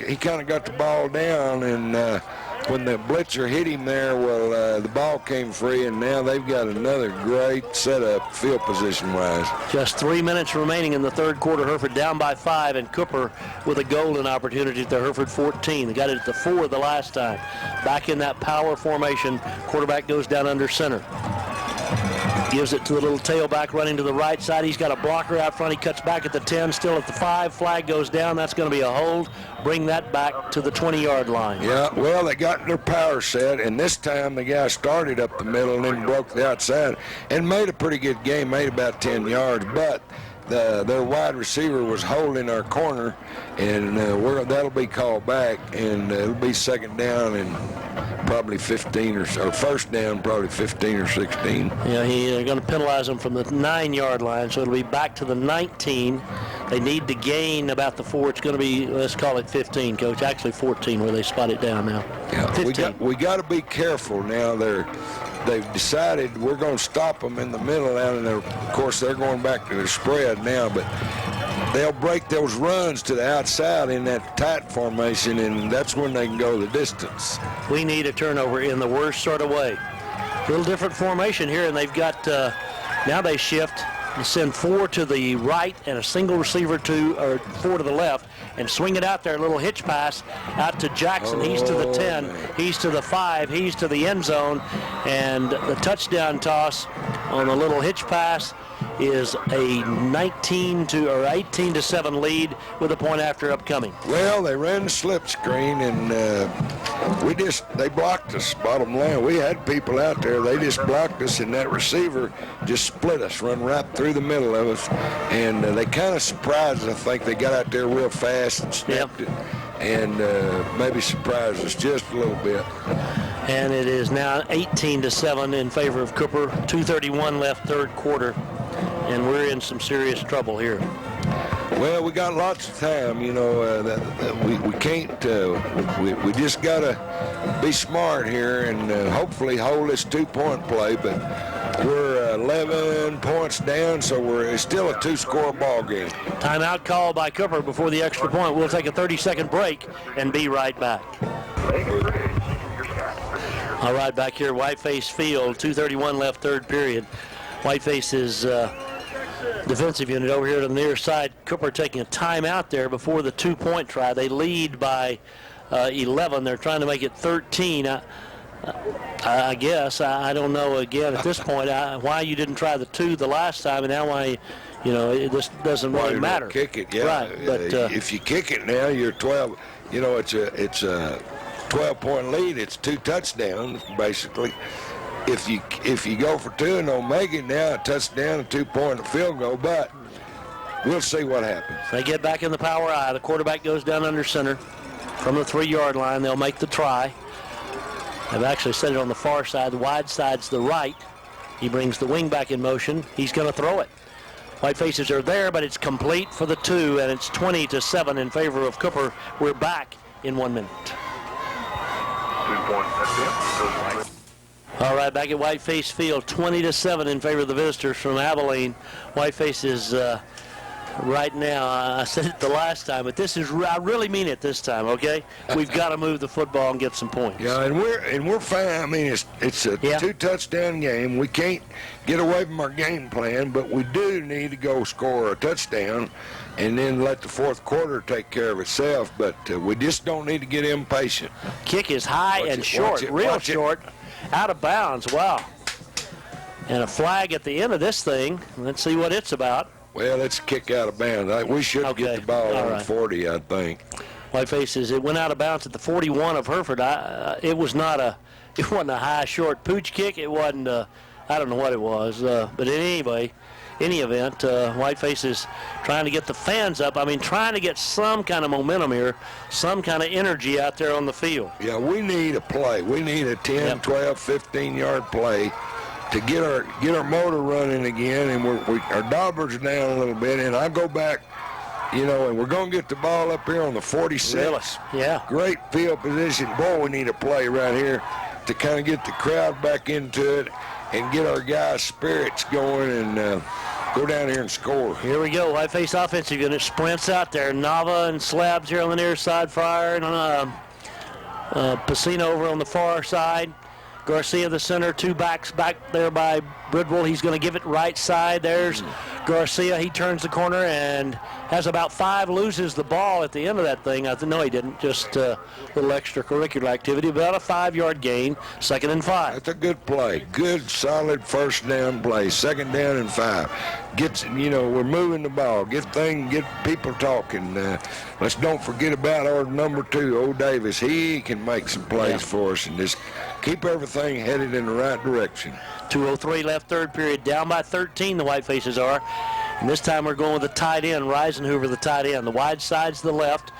he kind of got the ball down, and when the blitzer hit him there, well, the ball came free, and now they've got another great setup field position-wise. Just 3 minutes remaining in the third quarter. Hereford down by 5, and Cooper with a golden opportunity at the Hereford 14. They got it at the 4 the last time. Back in that power formation, quarterback goes down under center. Gives it to the little tailback running to the right side. He's got a blocker out front. He cuts back at the 10, still at the 5. Flag goes down. That's going to be a hold. Bring that back to the 20-yard line. Yeah, well, they got their power set, and this time the guy started up the middle and then broke the outside and made a pretty good game, made about 10 yards, but their wide receiver was holding our corner, and that'll be called back, and it'll be second down and probably 15 or so, first down probably 15 or 16. Yeah, they're going to penalize them from the 9-yard line, so it'll be back to the 19. They need to gain about the 4. It's going to be, let's call it 15, Coach. Actually 14 where they spot it down now. Yeah, 15. we got to be careful now. They've decided we're going to stop them in the middle now, and of course they're going back to the spread now, but they'll break those runs to the outside in that tight formation, and that's when they can go the distance. We need a turnover in the worst sort of way. A little different formation here, and they've got, now they shift and send 4 to the right and a single receiver 4 to the left, and swing it out there, a little hitch pass out to Jackson. He's to the 10, man. He's to the 5, he's to the end zone, and the touchdown toss on the little hitch pass is a 18-7 lead with a point after upcoming. Well, they ran the slip screen, and they blocked us, bottom line. We had people out there. They just blocked us, and that receiver just split us, run right through the middle of us. And they kind of surprised us. I think they got out there real fast and snapped it, and maybe surprised us just a little bit. And it is now 18-7 in favor of Cooper. 2:31 left, third quarter. And we're in some serious trouble here. Well, we got lots of time, we can't, we just got to be smart here and hopefully hold this 2-point play, but we're 11 points down, so it's still a 2-score ball game. Timeout call by Cooper before the extra point. We'll take a 30-second break and be right back. All right, back here at Whiteface Field, 2:31 left, third period. Whiteface's defensive unit over here to the near side. Cooper taking a timeout there before the 2-point try. They lead by 11. They're trying to make it 13. I guess. I don't know, again, at this point, why you didn't try the 2 the last time, and now why, it just doesn't really matter. Kick it, yeah. Right, but if you kick it now, you're 12. It's a 12-point lead. It's 2 touchdowns, basically. If you go for 2 and don't make it now, a touchdown, a 2-point field goal, but we'll see what happens. They get back in the power I. The quarterback goes down under center from the 3-yard line. They'll make the try. They've actually set it on the far side. The wide side's the right. He brings the wing back in motion. He's going to throw it. Whitefaces are there, but it's complete for the 2, and it's 20-7 in favor of Cooper. We're back in 1 minute. 2 points, that's it. All right, back at Whiteface Field, 20-7 in favor of the visitors from Abilene. Whiteface is right now, I said it the last time, but I really mean it this time, okay? We've got to move the football and get some points. Yeah, and we're fine. I mean, it's a 2-touchdown game. We can't get away from our game plan, but we do need to go score a touchdown and then let the fourth quarter take care of itself. But we just don't need to get impatient. Kick is high and short, real short. Out of bounds, wow. And a flag at the end of this thing. Let's see what it's about. Well, it's a kick out of bounds. We should get the ball on 40, I think. Whitefaces, it went out of bounds at the 41 of Hereford. It wasn't a high, short pooch kick. It wasn't, I don't know what it was. But anyway, any event, Whiteface is trying to get the fans up. I mean, trying to get some kind of momentum here, some kind of energy out there on the field. Yeah, we need a play. We need a 10, 12, 15-yard play to get our motor running again, and our daubers are down a little bit, and I go back, and we're going to get the ball up here on the 46. Really? Yeah. Great field position. Boy, we need a play right here to kind of get the crowd back into it and get our guys' spirits going and go down here and score. Here we go. Whiteface offensive unit sprints out there. Nava and Slabs here on the near side firing on Pacino over on the far side. Garcia, the center, two backs back there by Bridwell. He's going to give it right side. There's Garcia. He turns the corner and has about 5, loses the ball at the end of that thing. No, he didn't. Just a little extracurricular activity. About a 5-yard gain, 2nd and 5. That's a good play. Good, solid first down play. 2nd down and 5. We're moving the ball. Get people talking. Let's don't forget about our number 2, Old Davis. He can make some plays for us and just keep everything headed in the right direction. 2:03 left, third period. Down by 13, the Whitefaces are. And this time we're going with the tight end, Reisenhoover, the tight end. The wide side's the left.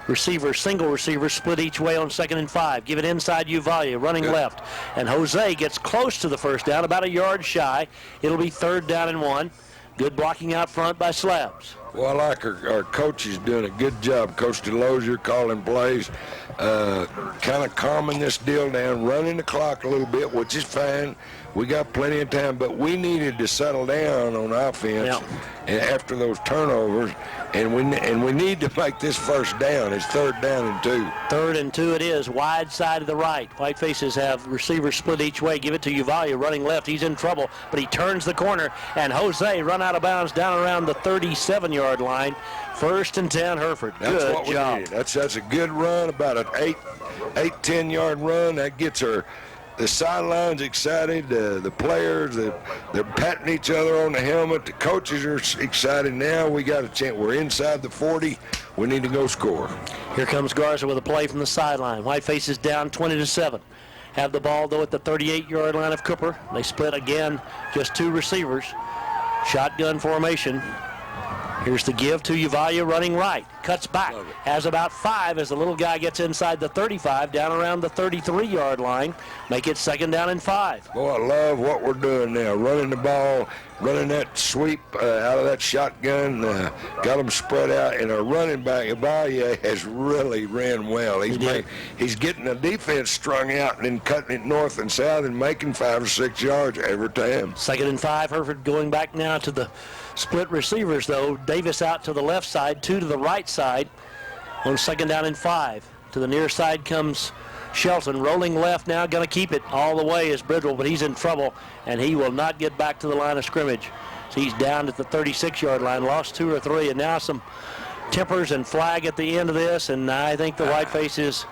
Receiver, single receiver, split each way on 2nd and 5. Give it inside Uvalia, running left. And Jose gets close to the first down, about a yard shy. It'll be 3rd down and 1. Good blocking out front by Slabs. Well, I like our coach is doing a good job. Coach DeLozier calling plays, kind of calming this deal down, running the clock a little bit, which is fine. We got plenty of time, but we needed to settle down on offense after those turnovers, and we need to make this first down. It's 3rd down and 2. 3rd and 2 it is, wide side of the right. Whitefaces have receivers split each way. Give it to Uvalia, running left. He's in trouble, but he turns the corner, and Jose run out of bounds down around the 37-yard line. 1st and 10, Hereford. That's good what we job. needed. That's a good run, about an 10-yard run. That gets the sidelines excited, the players, they're patting each other on the helmet. The coaches are excited. Now we got a chance. We're inside the 40. We need to go score. Here comes Garza with a play from the sideline. Whiteface is down 20-7. Have the ball, though, at the 38-yard line of Cooper. They split again, just 2 receivers. Shotgun formation. Here's the give to Uvalia, running right. Cuts back. Has about 5 as the little guy gets inside the 35, down around the 33-yard line. Make it 2nd down and 5. Boy, I love what we're doing now. Running the ball, running that sweep out of that shotgun. Got them spread out, and our running back, Uvalia, has really ran well. He's getting the defense strung out and then cutting it north and south and making 5 or 6 yards every time. 2nd and 5, Hereford going back now to the split receivers, though. Davis out to the left side, 2 to the right side on 2nd down and 5. To the near side comes Shelton, rolling left now, going to keep it all the way is Bridwell, but he's in trouble, and he will not get back to the line of scrimmage. So he's down at the 36-yard line, lost 2 or 3, and now some tempers and flag at the end of this, and I think the Whiteface is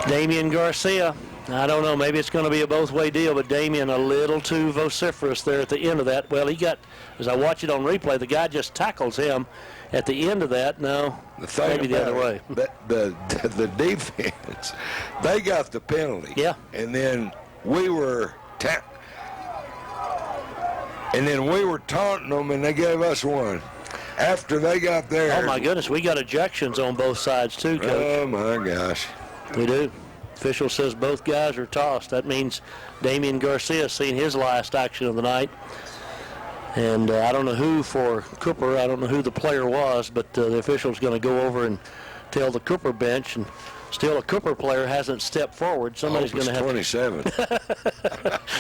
Damian Garcia. I don't know, maybe it's going to be a both-way deal, but Damian a little too vociferous there at the end of that. Well, as I watch it on replay, the guy just tackles him at the end of that. No, maybe the other way. The defense, they got the penalty. Yeah. And then we were taunting them, and they gave us one. After they got there. Oh, my goodness, we got ejections on both sides, too, Coach. Oh, my gosh. We do. Official says both guys are tossed. That means Damian Garcia seen his last action of the night. And I don't know who for Cooper. I don't know who the player was, but the official's going to go over and tell the Cooper bench. And still a Cooper player hasn't stepped forward. Somebody's going to have 27.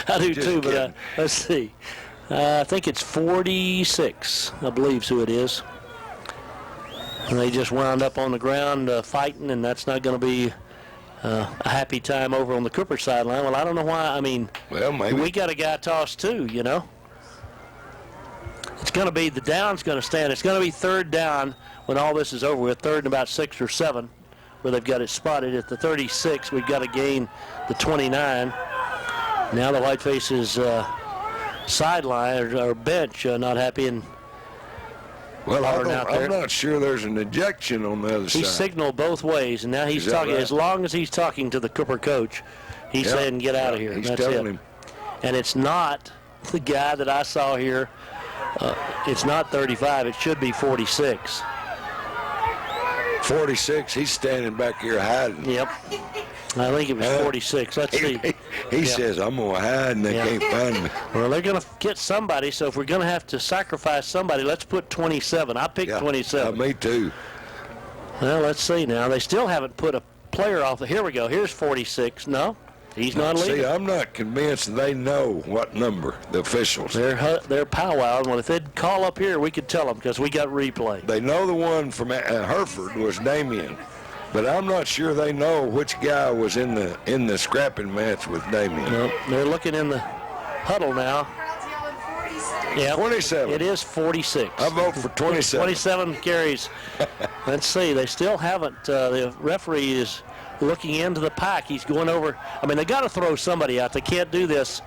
I do too, but let's see. I think it's 46, I believe is who it is. And they just wound up on the ground fighting, and that's not going to be a happy time over on the Cooper sideline. Well, I don't know why. I mean, maybe we got a guy tossed too, you know. It's going to be, the down's going to stand. It's going to be 3rd down when all this is over with, 3rd and about 6 or 7, where they've got it spotted at the 36. We've got to gain the 29. Now the Whitefaces sideline or bench not happy, and well, I'm not sure there's an ejection on the other side. He signaled both ways, and now he's talking. Right? As long as he's talking to the Cooper coach, he's saying, get out of here. He's That's telling it. him. And it's not the guy that I saw here It's not 35. It should be 46. 46, he's standing back here hiding. Yep. I think it was 46. Let's see. He says, I'm going to hide and they can't find me. Well, they're going to get somebody, so if we're going to have to sacrifice somebody, let's put 27. I picked 27. Me too. Well, let's see now. They still haven't put a player off. Here we go. Here's 46. No, he's not leaving. See, I'm not convinced they know what number, the officials. They're powwowing. Well, if they'd call up here, we could tell them because we got replay. They know the one from Hereford was Damien, but I'm not sure they know which guy was in the scrapping match with Damien. Nope. They're looking in the huddle now. Yeah, 27. It is 46. I vote for 27. 27 carries. Let's see. They still haven't. The referee is looking into the pack. He's going over. I mean, they got to throw somebody out. They can't do this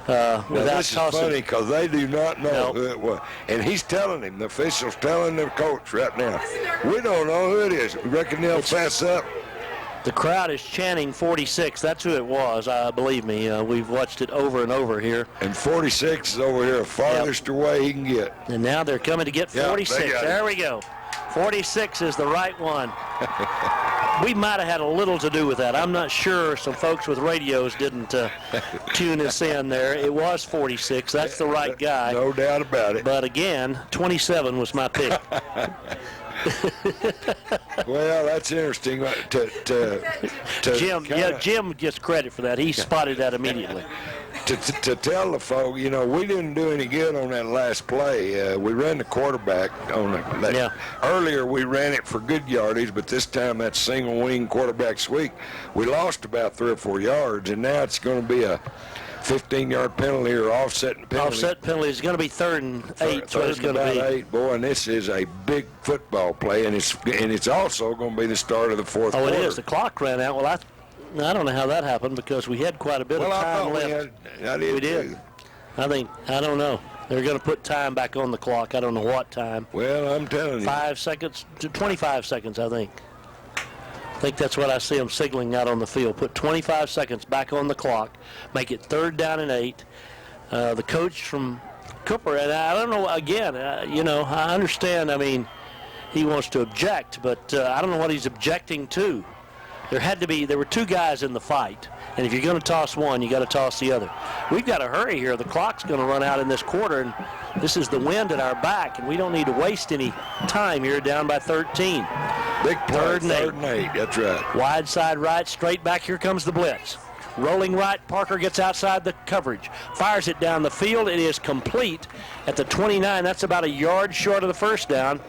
without this tossing. Is funny because they do not know Nope. who it was. And he's telling him, the official's telling the coach right now, we don't know who it is. We reckon they'll fess up. The crowd is chanting 46. That's who it was, believe me. We've watched it over and over here. And 46 is over here, farthest away he can get. And now they're coming to get 46. There we go. 46 is the right one. We might have had a little to do with that. I'm not sure. Some folks with radios didn't tune us in there. It was 46. That's the right guy. No doubt about it. But again, 27 was my pick. Well, that's interesting. Jim gets credit for that. He spotted that immediately. To tell the folk, we didn't do any good on that last play. We ran the quarterback on that. Earlier we ran it for good yardage, but this time that single wing quarterback sweep, we lost about 3 or 4 yards, and now it's going to be a 15-yard penalty or offsetting penalty. Offset penalty is going to be 3rd and 8. So it's going to be 8, boy, and this is a big football play, and it's also going to be the start of the fourth quarter. Oh, it is. The clock ran out. Well, I don't know how that happened because we had quite a bit of time left. We did. I don't know. They're going to put time back on the clock. I don't know what time. Well, I'm telling you. 5 seconds to 25 seconds, I think. I think that's what I see them signaling out on the field. Put 25 seconds back on the clock. Make it 3rd down and 8. The coach from Cooper, and I don't know, again, I understand, I mean, he wants to object, but I don't know what he's objecting to. There were 2 guys in the fight, and if you're going to toss one, you got to toss the other. We've got to hurry here. The clock's going to run out in this quarter, and this is the wind at our back, and we don't need to waste any time here down by 13. Big play, 3rd and 8. That's right. Wide side right, straight back. Here comes the blitz. Rolling right, Parker gets outside the coverage. Fires it down the field. It is complete at the 29. That's about a yard short of the first down.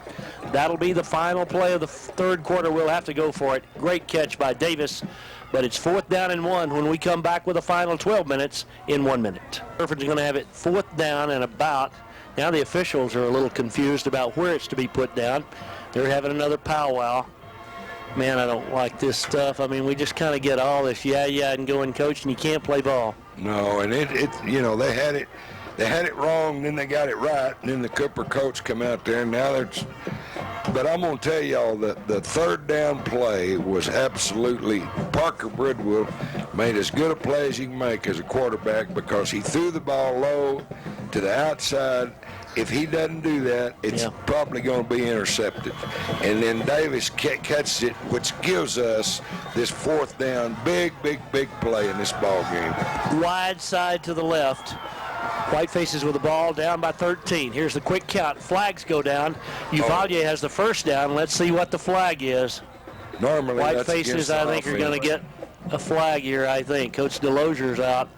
That'll be the final play of the 3rd quarter. We'll have to go for it. Great catch by Davis. But it's 4th down and 1 when we come back with the final 12 minutes in 1 minute. Hereford's going to have it 4th down and about. Now the officials are a little confused about where it's to be put down. They're having another powwow. Man, I don't like this stuff. I mean, we just kind of get all this and going, coach, and you can't play ball. No, and they had it wrong, then they got it right, and then the Cooper coach come out there, and now but I'm going to tell y'all that the 3rd down play was absolutely, Parker Bridwell made as good a play as you can make as a quarterback because he threw the ball low to the outside. If he doesn't do that, it's probably going to be intercepted. And then Davis catches it, which gives us this 4th down, big play in this ball game. Wide side to the left. Whitefaces with the ball down by 13. Here's the quick count. Flags go down. Uvalde has the 1st down. Let's see what the flag is. Normally, Whitefaces, I think, are going to get a flag here, I think. Coach DeLogier's out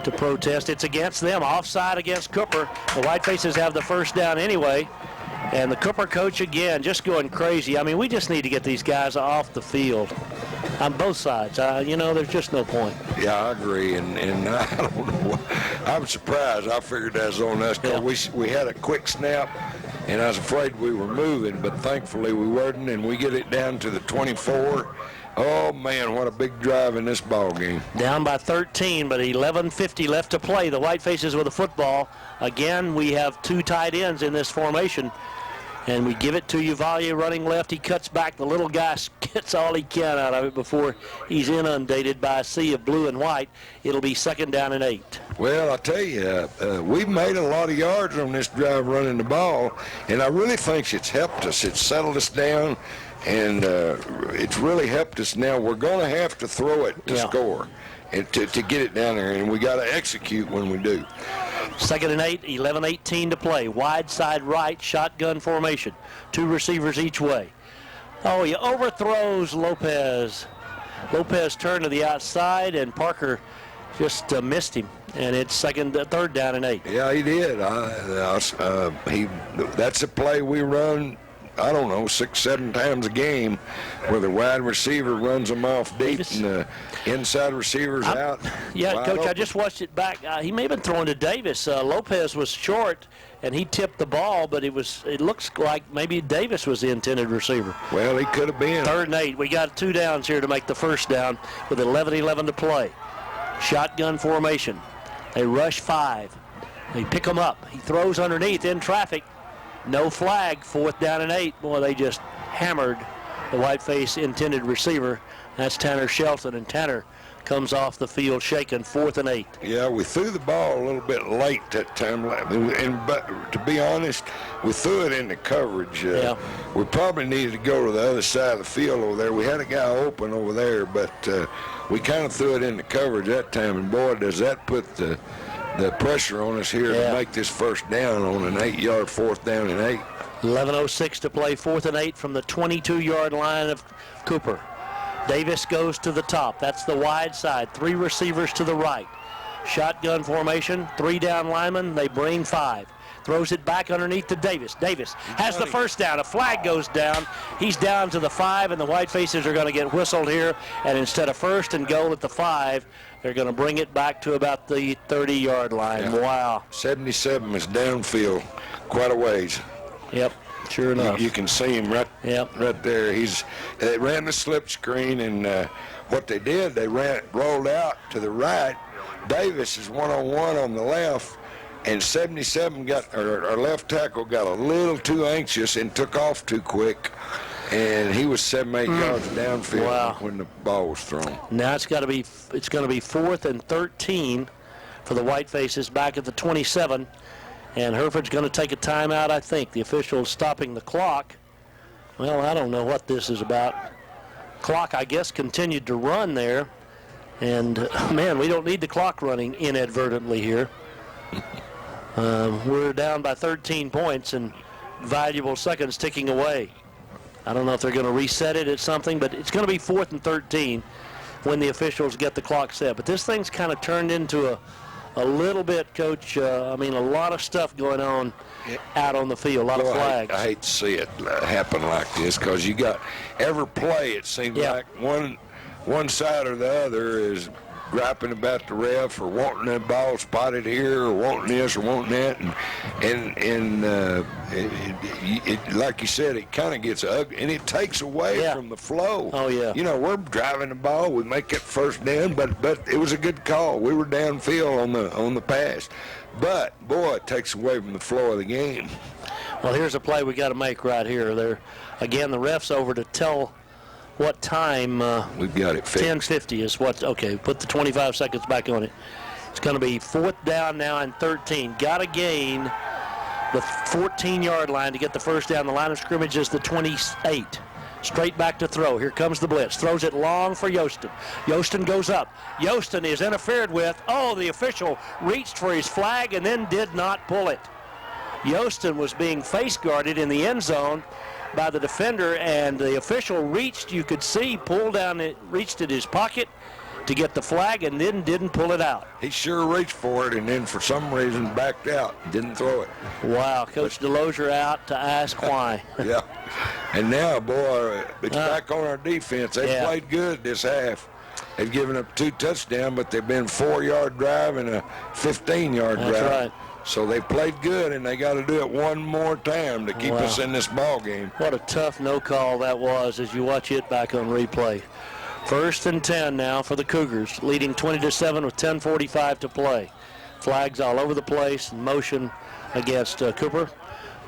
to protest. It's against them. Offside against Cooper. The Whitefaces have the 1st down anyway. And the Cooper coach, again, just going crazy. I mean, we just need to get these guys off the field on both sides. There's just no point. Yeah, I agree. And I don't know. I'm surprised. I figured that was on us because we had a quick snap, and I was afraid we were moving, but thankfully we weren't, and we get it down to the 24. Oh, man, what a big drive in this ball game. Down by 13, but 11:50 left to play. The Whitefaces with the football. Again, we have 2 tight ends in this formation. And we give it to Uvalde running left. He cuts back. The little guy gets all he can out of it before he's inundated by a sea of blue and white. It'll be 2nd down and 8. Well, I tell you, we've made a lot of yards on this drive running the ball, and I really think it's helped us. It's settled us down, and it's really helped us. Now we're going to have to throw it to score and to get it down there, and we got to execute when we do. 2nd and 8, 11:18 to play. Wide side right, shotgun formation. 2 receivers each way. Oh, he overthrows Lopez. Lopez turned to the outside, and Parker just missed him. And it's 3rd down and 8. Yeah, he did. That's a play we run, I don't know, 6-7 times a game, where the wide receiver runs them off deep and the inside receiver's out. Yeah, Coach, open. I just watched it back. He may have been throwing to Davis. Lopez was short, and he tipped the ball, but it looks like maybe Davis was the intended receiver. Well, he could have been. 3rd and 8. We got 2 downs here to make the 1st down with 11:11 to play. Shotgun formation. They rush 5. They pick him up. He throws underneath in traffic. No flag. 4th down and 8. Boy, they just hammered the whiteface intended receiver. That's Tanner Shelton, and Tanner comes off the field shaken. 4th and 8. Yeah, we threw the ball a little bit late that time. But to be honest, we threw it into coverage. We probably needed to go to the other side of the field over there. We had a guy open over there, but we kind of threw it into coverage that time. And boy, does that put the pressure on us here to make this 1st down on an 8-yard 4th down and 8. 11:06 to play. 4th and 8 from the 22-yard line of Cooper. Davis goes to the top. That's the wide side. 3 receivers to the right. Shotgun formation. 3 down linemen. They bring 5. Throws it back underneath to Davis. Davis has the 1st down. A flag goes down. He's down to the 5, and the Whitefaces are going to get whistled here. And instead of 1st and goal at the 5, they're going to bring it back to about the 30-yard line. Yeah. Wow. 77 is downfield quite a ways. Yep. Sure enough. You can see him right there. They ran the slip screen, and what they did, they rolled out to the right. Davis is one-on-one on the left, and 77 our left tackle got a little too anxious and took off too quick, and he was 7-8 yards downfield when the ball was thrown. Now it's going to be 4th and 13 for the Whitefaces back at the 27. And Hereford's going to take a timeout, I think. The official's stopping the clock. Well, I don't know what this is about. Clock, I guess, continued to run there. And, man, we don't need the clock running inadvertently here. We're down by 13 points and valuable seconds ticking away. I don't know if they're going to reset it at something, but it's going to be 4th and 13 when the officials get the clock set. But this thing's kind of turned into a little bit, Coach, a lot of stuff going on out on the field, a lot of flags. I hate to see it happen like this, because you got every play, it seems like one side or the other is griping about the ref or wanting that ball spotted here or wanting this or wanting that. And like you said, it kind of gets ugly, and it takes away from the flow. Oh, yeah. You know, we're driving the ball. We make it 1st down, but it was a good call. We were downfield on the pass. But, boy, it takes away from the flow of the game. Well, here's a play we got to make right here. Again, the ref's over to tell what time. We've got it fixed. 10:50 is what. Okay, put the 25 seconds back on it. It's going to be 4th down now and 13. Got to gain the 14-yard line to get the 1st down. The line of scrimmage is the 28. Straight back to throw. Here comes the blitz. Throws it long for Yostin. Yostin goes up. Yostin is interfered with. Oh, the official reached for his flag and then did not pull it. Yostin was being face guarded in the end zone by the defender, and the official reached, you could see, reached in his pocket to get the flag and then didn't pull it out. He sure reached for it and then for some reason backed out, didn't throw it. Wow, Coach Delozier out to ask why. Yeah, and now, boy, it's back on our defense. They played good this half. They've given up 2 touchdowns, but they've been 4-yard drive and a 15-yard drive. That's right. So they played good, and they got to do it one more time to keep us in this ball game. What a tough no call that was as you watch it back on replay. 1st and 10 now for the Cougars, leading 20-7 with 10:45 to play. Flags all over the place, motion against Cooper.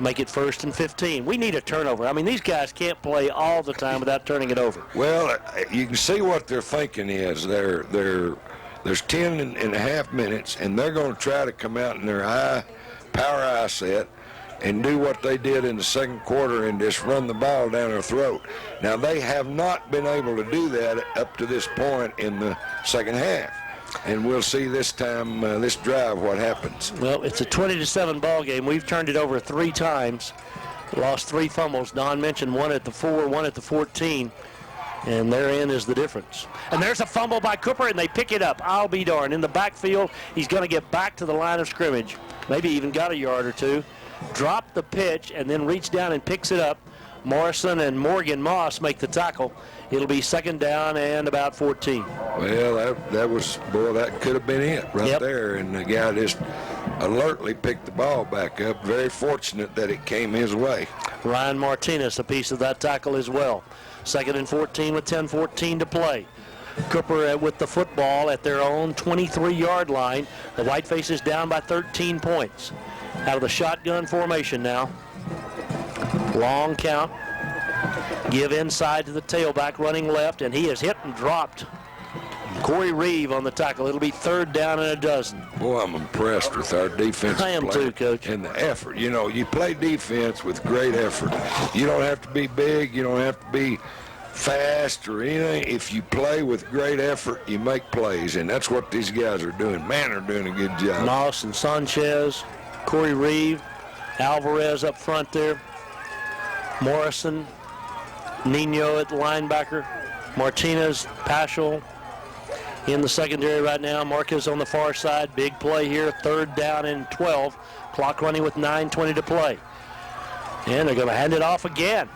make it 1st and 15. We need a turnover. I mean, these guys can't play all the time without turning it over. Well, you can see what their thinking is. There's 10 and a half minutes, and they're going to try to come out in their high power eye set and do what they did in the second quarter and just run the ball down their throat. Now, they have not been able to do that up to this point in the second half. And we'll see this time, this drive, what happens. Well, it's a 20-7 ball game. We've turned it over 3 times, lost 3 fumbles. Don mentioned 1 at the 4, 1 at the 14, and therein is the difference. And there's a fumble by Cooper, and they pick it up. I'll be darned. In the backfield, he's going to get back to the line of scrimmage. Maybe even got a yard or 2. Dropped the pitch, and then reached down and picks it up. Morrison and Morgan Moss make the tackle. It'll be 2nd down and about 14. Well, that could have been it right there. And the guy just alertly picked the ball back up. Very fortunate that it came his way. Ryan Martinez, a piece of that tackle as well. 2nd and 14 with 10:14 to play. Cooper with the football at their own 23-yard line. The Whiteface is down by 13 points. Out of the shotgun formation now. Long count. Give inside to the tailback running left, and he is hit and dropped. Corey Reeve on the tackle. It'll be 3rd down and a dozen. Boy, I'm impressed with our defensive play. I am too, Coach. And the effort. You know, you play defense with great effort. You don't have to be big. You don't have to be fast or anything. If you play with great effort, you make plays, and that's what these guys are doing. Man, they're doing a good job. Moss and Sanchez, Corey Reeve, Alvarez up front there, Morrison, Nino at the linebacker, Martinez, Paschal in the secondary right now. Marquez on the far side. Big play here, 3rd down and 12. Clock running with 9:20 to play. And they're going to hand it off again.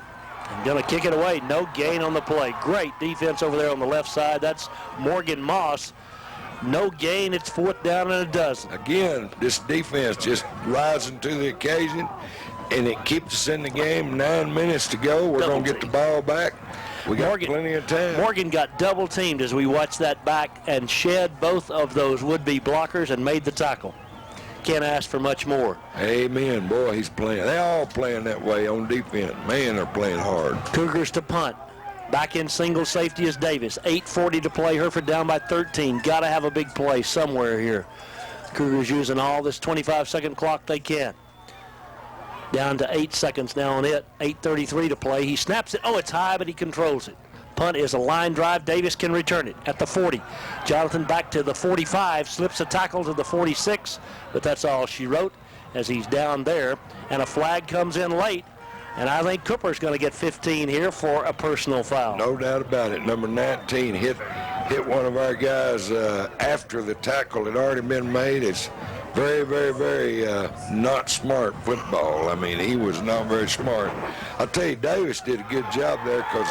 And going to kick it away. No gain on the play. Great defense over there on the left side. That's Morgan Moss. No gain. It's 4th down and a dozen. Again, this defense just rising to the occasion, and it keeps us in the game. 9 minutes to go. We're going to get the ball back. We got plenty of time. Morgan got double teamed as we watched that back and shed both of those would-be blockers and made the tackle. Can't ask for much more. Amen. Boy, he's playing. They're all playing that way on defense. Man, they're playing hard. Cougars to punt. Back in single safety is Davis. 8:40 to play. Hereford down by 13. Got to have a big play somewhere here. Cougars using all this 25-second clock they can. Down to 8 seconds now on it. 8:33 to play. He snaps it. Oh, it's high, but he controls it. Punt is a line drive. Davis can return it at the 40. Jonathan back to the 45. Slips a tackle to the 46, but that's all she wrote as he's down there. And a flag comes in late. And I think Cooper's going to get 15 here for a personal foul. No doubt about it. Number 19 hit one of our guys after the tackle had already been made. It's very, very, very not smart football. I mean, he was not very smart. I'll tell you, Davis did a good job there because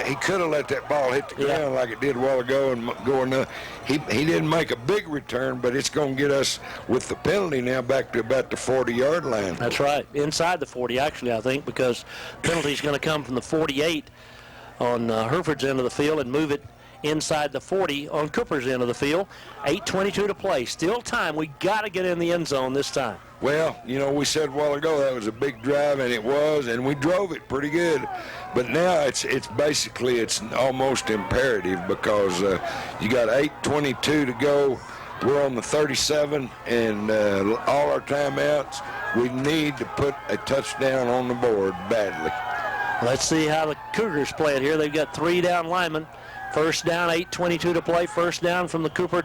he could have let that ball hit the ground like it did a while ago and going. He didn't make a big return, but it's going to get us with the penalty now back to about the 40-yard line. That's right. Inside the 40, actually, I think, because penalty is going to come from the 48 on Hereford's end of the field and move it inside the 40 on Cooper's end of the field. 8:22 to play. Still time. We got to get in the end zone this time. Well, you know, we said a while ago that was a big drive, and it was, and we drove it pretty good. But now it's basically almost imperative because you got 8:22 to go. We're on the 37, and all our timeouts. We need to put a touchdown on the board badly. Let's see how the Cougars play it here. They've got 3 down linemen. 1st down, 8:22 to play. 1st down from the Cooper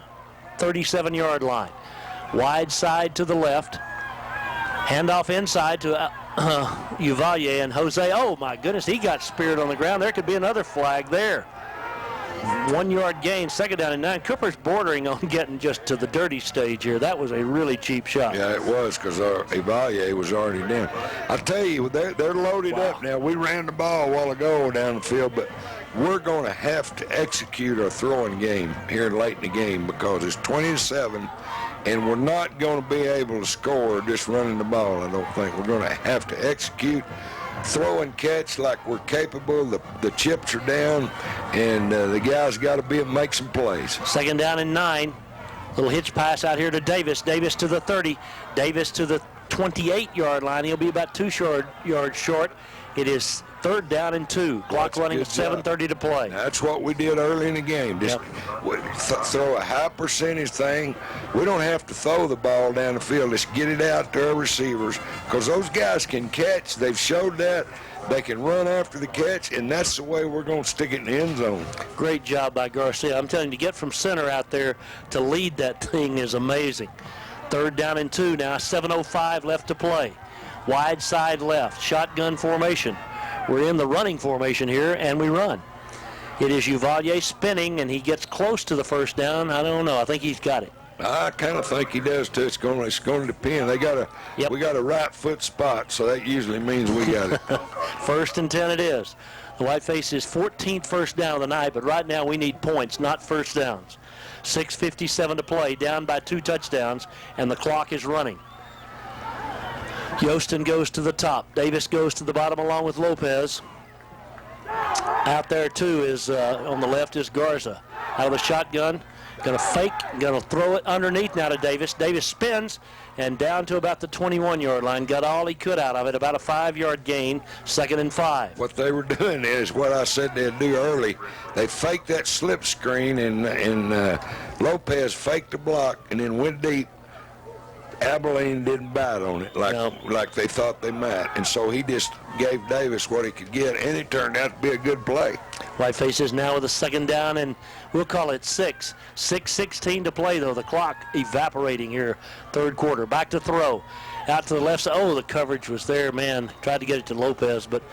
37-yard line. Wide side to the left. Handoff inside to Uvalde and Jose. Oh, my goodness, he got speared on the ground. There could be another flag there. 1-yard gain, 2nd down and 9. Cooper's bordering on getting just to the dirty stage here. That was a really cheap shot. Yeah, it was because Uvalde was already down. I tell you, they're loaded up now. We ran the ball a while ago down the field, but we're going to have to execute our throwing game here late in the game because it's 20-7. And we're not going to be able to score just running the ball, I don't think. We're going to have to execute, throw and catch like we're capable. The chips are down, and the guys got to make some plays. 2nd down and 9. Little hitch pass out here to Davis. Davis to the 30. Davis to the 28-yard line. He'll be about 2 yards short. It is 3rd down and 2. Clock running with 7:30 to play. That's what we did early in the game. Just throw a high percentage thing. We don't have to throw the ball down the field. Just get it out to our receivers, because those guys can catch. They've showed that. They can run after the catch, and that's the way we're going to stick it in the end zone. Great job by Garcia. I'm telling you, to get from center out there to lead that thing is amazing. 3rd down and 2 now. 7:05 left to play. Wide side left. Shotgun formation. We're in the running formation here, and we run. It is Uvalde spinning, and he gets close to the 1st down. I don't know. I think he's got it. I kind of think he does too. It's going to depend. We got a right foot spot, so that usually means we got it. 1st and 10 it is. The Whitefaces' 14th 1st down of the night, but right now we need points, not 1st downs. 6:57 to play, down by 2 touchdowns, and the clock is running. Yostin goes to the top. Davis goes to the bottom along with Lopez. Out there, too, is on the left is Garza. Out of the shotgun. Going to fake. Going to throw it underneath now to Davis. Davis spins and down to about the 21-yard line. Got all he could out of it. About a 5-yard gain. 2nd and 5. What they were doing is what I said they'd do early. They faked that slip screen, and Lopez faked the block and then went deep. Abilene didn't bite on it like they thought they might, and so he just gave Davis what he could get, and it turned out to be a good play. Whitefaces now with a 2nd down, and we'll call it 6. 6:16 to play, though. The clock evaporating here, 3rd quarter. Back to throw. Out to the left side. Oh, the coverage was there, man. Tried to get it to Lopez, but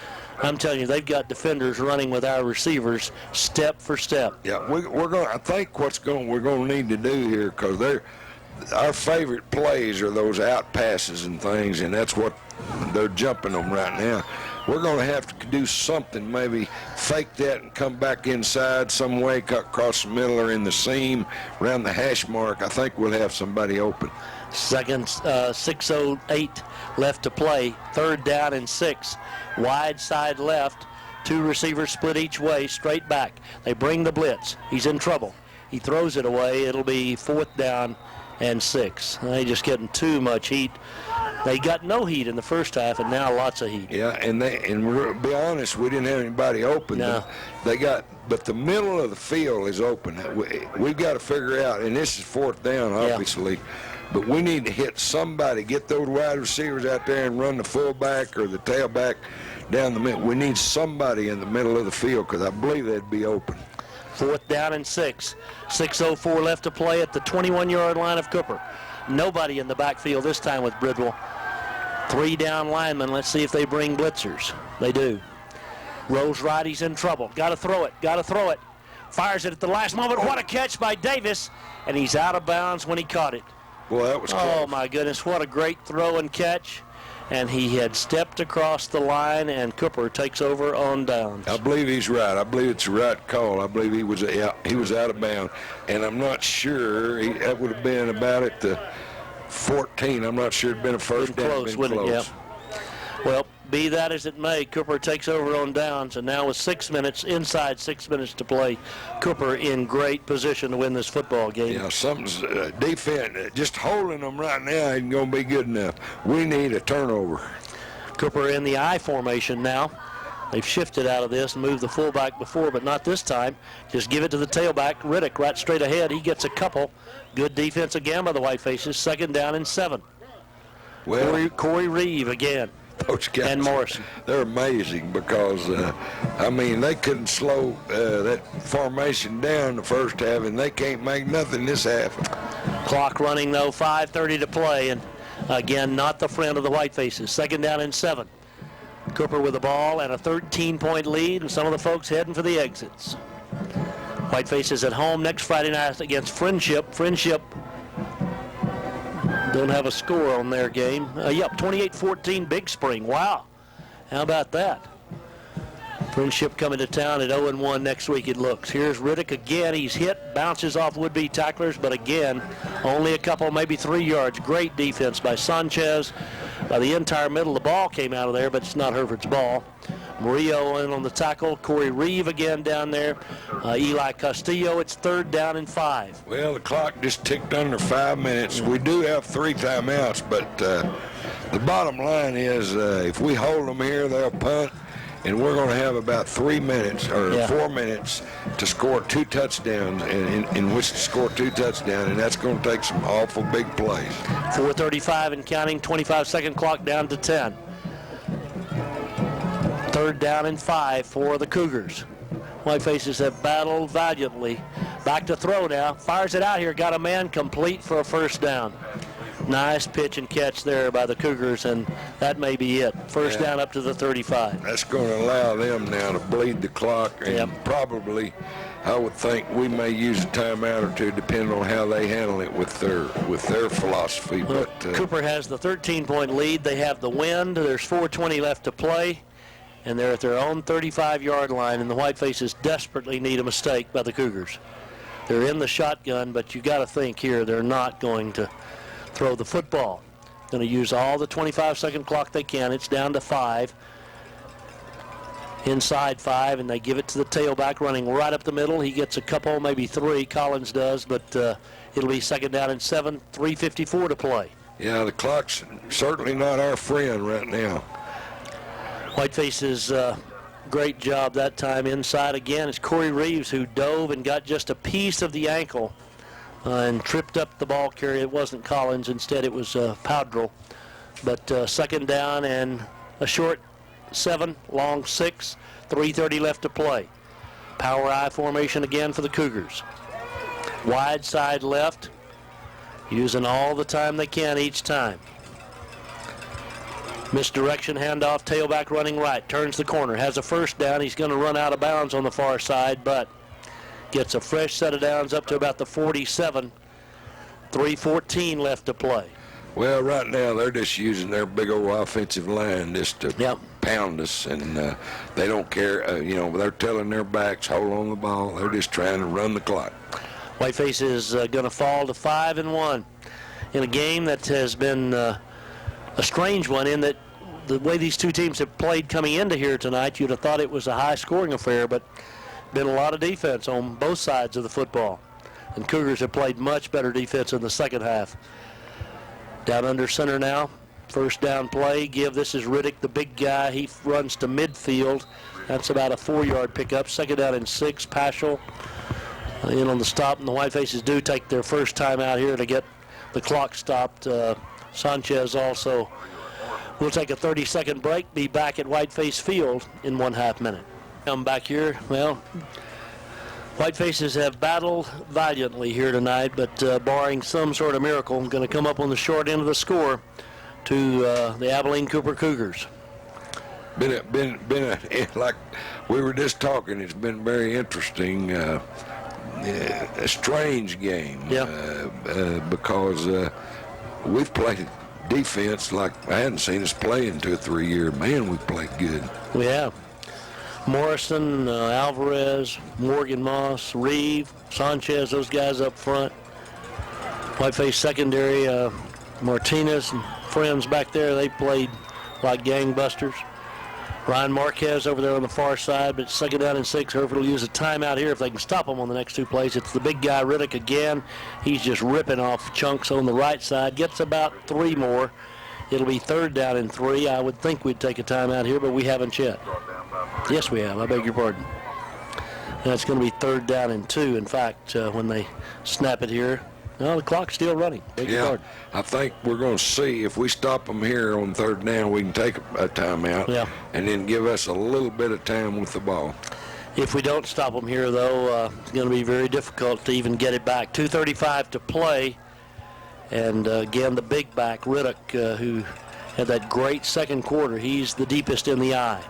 I'm telling you, they've got defenders running with our receivers step for step. Yeah, we're going. I think we're going to need to do here, because our favorite plays are those out passes and things, and that's what they're jumping them right now. We're going to have to do something, maybe fake that and come back inside some way, cut across the middle or in the seam around the hash mark. I think we'll have somebody open. 6:08 left to play. 3rd down and 6. Wide side left. 2 receivers split each way, straight back. They bring the blitz. He's in trouble. He throws it away. It'll be 4th down and 6. They just getting too much heat. They got no heat in the first half, and now lots of heat. Yeah, and to be honest, we didn't have anybody open. No. But the middle of the field is open. We've got to figure out, and this is 4th down, obviously, but we need to hit somebody, get those wide receivers out there and run the fullback or the tailback down the middle. We need somebody in the middle of the field, because I believe they'd be open. 4th down and 6. 6:04 left to play at the 21-yard line of Cooper. Nobody in the backfield this time with Bridwell. 3 down linemen. Let's see if they bring blitzers. They do. Rose right, he's in trouble. Got to throw it. Fires it at the last moment. What a catch by Davis. And he's out of bounds when he caught it. Boy, that was close. Oh, my goodness. What a great throw and catch. And he had stepped across the line, and Cooper takes over on downs. I believe he's right. I believe it's the right call. I believe he was out of bounds, and I'm not sure that would have been about at the 14. I'm not sure it'd been a 1st down. Close, wouldn't it? Yep. Well, be that as it may, Cooper takes over on downs, and now with 6 minutes, inside 6 minutes to play, Cooper in great position to win this football game. Yeah, something's defense, just holding them right now ain't going to be good enough. We need a turnover. Cooper in the I formation now. They've shifted out of this and moved the fullback before, but not this time. Just give it to the tailback, Riddick, right straight ahead. He gets a couple. Good defense again by the Whitefaces. 2nd down and 7. Well, Corey Reeve again. Those guys, and Morrison. They're amazing, because, they couldn't slow that formation down the first half, and they can't make nothing this half. Clock running, though, 5:30 to play, and again, not the friend of the Whitefaces. 2nd down and 7. Cooper with the ball and a 13-point lead, and some of the folks heading for the exits. Whitefaces at home next Friday night against Friendship. Friendship don't have a score on their game. 28-14 Big Spring. Wow. How about that? Friendship coming to town at 0-1 next week, it looks. Here's Riddick again. He's hit, bounces off would-be tacklers, but again, only a couple, maybe 3 yards. Great defense by Sanchez. By the entire middle, the ball came out of there, but it's not Hereford's ball. Murillo in on the tackle. Corey Reeve again down there. Eli Castillo, it's 3rd down and 5. Well, the clock just ticked under 5 minutes. We do have 3 timeouts, but The bottom line is if we hold them here, they'll punt, and we're going to have about 3 minutes or 4 minutes to score 2 touchdowns, in which to score 2 touchdowns, and that's going to take some awful big plays. 4:35 and counting, 25-second clock down to 10. 3rd down and 5 for the Cougars. Whitefaces have battled valiantly. Back to throw now. Fires it out here. Got a man complete for a 1st down. Nice pitch and catch there by the Cougars, and that may be it. 1st down up to the 35. That's going to allow them now to bleed the clock, and probably, I would think, we may use a timeout or two, depending on how they handle it with their philosophy. Well, but Cooper has the 13-point lead. They have the wind. There's 4:20 left to play, and they're at their own 35-yard line, and the Whitefaces desperately need a mistake by the Cougars. They're in the shotgun, but you got to think here they're not going to throw the football. Going to use all the 25-second clock they can. It's down to 5. Inside 5, and they give it to the tailback running right up the middle. He gets a couple, maybe 3. Collins does, but it'll be 2nd down and 7. 3:54 to play. Yeah, the clock's certainly not our friend right now. Whiteface's great job that time inside again. It's Corey Reeves who dove and got just a piece of the ankle and tripped up the ball carrier. It wasn't Collins. Instead, it was Powdrell. But 2nd down and a short 7, long 6, 3:30 left to play. Power I formation again for the Cougars. Wide side left, using all the time they can each time. Misdirection handoff, tailback running right, turns the corner, has a 1st down. He's going to run out of bounds on the far side, but gets a fresh set of downs up to about the 47. 3:14 left to play. Well, right now they're just using their big old offensive line just to pound us, and they don't care. They're telling their backs, hold on the ball. They're just trying to run the clock. Whiteface is going to fall to 5-1 in a game that has been a strange one, in that the way these two teams have played coming into here tonight, you'd have thought it was a high-scoring affair, but been a lot of defense on both sides of the football. And Cougars have played much better defense in the second half. Down under center now. 1st down play. This is Riddick, the big guy. He runs to midfield. That's about a 4-yard pickup. 2nd down and 6. Paschal in on the stop, and the Whitefaces do take their 1st time out here to get the clock stopped. Sanchez also will take a 30-second break. Be back at Whiteface Field in 1/2 minute. Come back here. Well, Whitefaces have battled valiantly here tonight, but barring some sort of miracle, going to come up on the short end of the score to the Abilene Cooper Cougars. Been like we were just talking. It's been very interesting, a strange game. Because we've played defense like I hadn't seen us play in 2 or 3 years. Man, we've played good. We have. Morrison, Alvarez, Morgan Moss, Reeve, Sanchez, those guys up front. Whiteface secondary, Martinez and friends back there, they played like gangbusters. Ryan Marquez over there on the far side, but 2nd down and 6. Hereford will use a timeout here if they can stop him on the next 2 plays. It's the big guy, Riddick, again. He's just ripping off chunks on the right side. Gets about 3 more. It'll be 3rd down and 3. I would think we'd take a timeout here, but we haven't yet. Yes, we have. I beg your pardon. And it's going to be 3rd down and 2. In fact, when they snap it here, no, the clock's still running. Beg your pardon. I think we're going to see if we stop them here on 3rd down, we can take a timeout and then give us a little bit of time with the ball. If we don't stop them here, though, it's going to be very difficult to even get it back. 2:35 to play. And, again, the big back, Riddick, who had that great 2nd quarter, he's the deepest in the eye.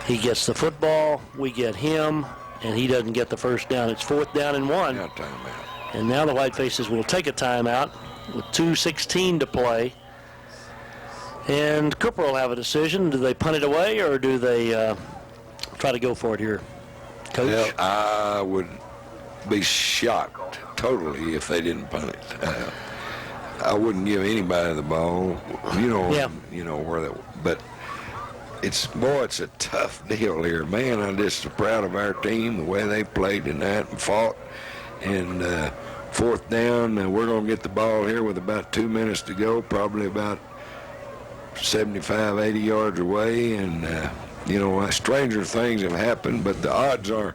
He gets the football, we get him, and he doesn't get the 1st down. It's 4th down and 1. Yeah, timeout. And now the Whitefaces will take a timeout with 2:16 to play. And Cooper will have a decision. Do they punt it away or do they try to go for it here? Coach? Well, I would be shocked totally if they didn't punt it. I wouldn't give anybody the ball. Where that. But it's a tough deal here, man. I'm just so proud of our team, the way they played tonight and fought. And 4th down, we're going to get the ball here with about 2 minutes to go, probably about 75, 80 yards away, and stranger things have happened, but the odds are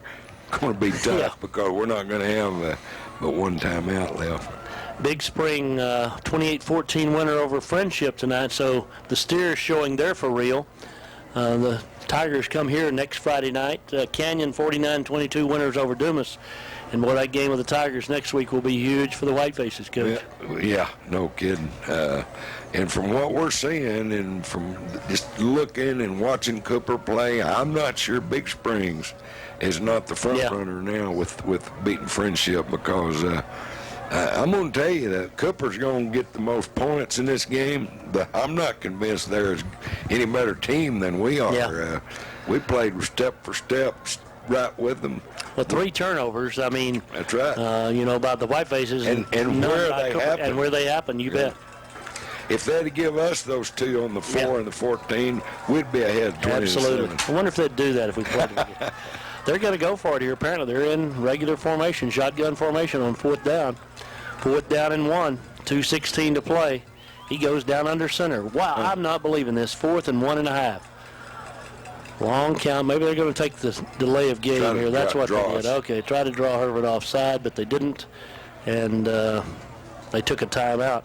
going to be tough because we're not going to have but one timeout left. Big Spring 28-14 winner over Friendship tonight, so the Steers showing they're for real. The Tigers come here next Friday night. Canyon 49-22 winners over Dumas. And boy, that game with the Tigers next week will be huge for the Whitefaces, Coach. Yeah, no kidding. And from what we're seeing and from just looking and watching Cooper play, I'm not sure Big Springs is not the front runner now with beating Friendship, because I'm going to tell you that Cooper's going to get the most points in this game. I'm not convinced they're any better team than we are. Yeah. We played step for step right with them. Well, 3 turnovers. I mean, that's right. About the Whitefaces and where they happen. You bet. If they'd give us those 2 on the 4 and the 14, we'd be ahead 20-7. Absolutely. I wonder if they'd do that if we played them again. They're going to go for it here. Apparently, they're in regular formation, shotgun formation on 4th down. 4th down and 1, 2:16 to play. He goes down under center. Wow, I'm not believing this. 4th and 1.5. Long count. Maybe they're going to take the delay of game here. That's what they did. Okay, try to draw Hereford offside, but they didn't, and they took a timeout.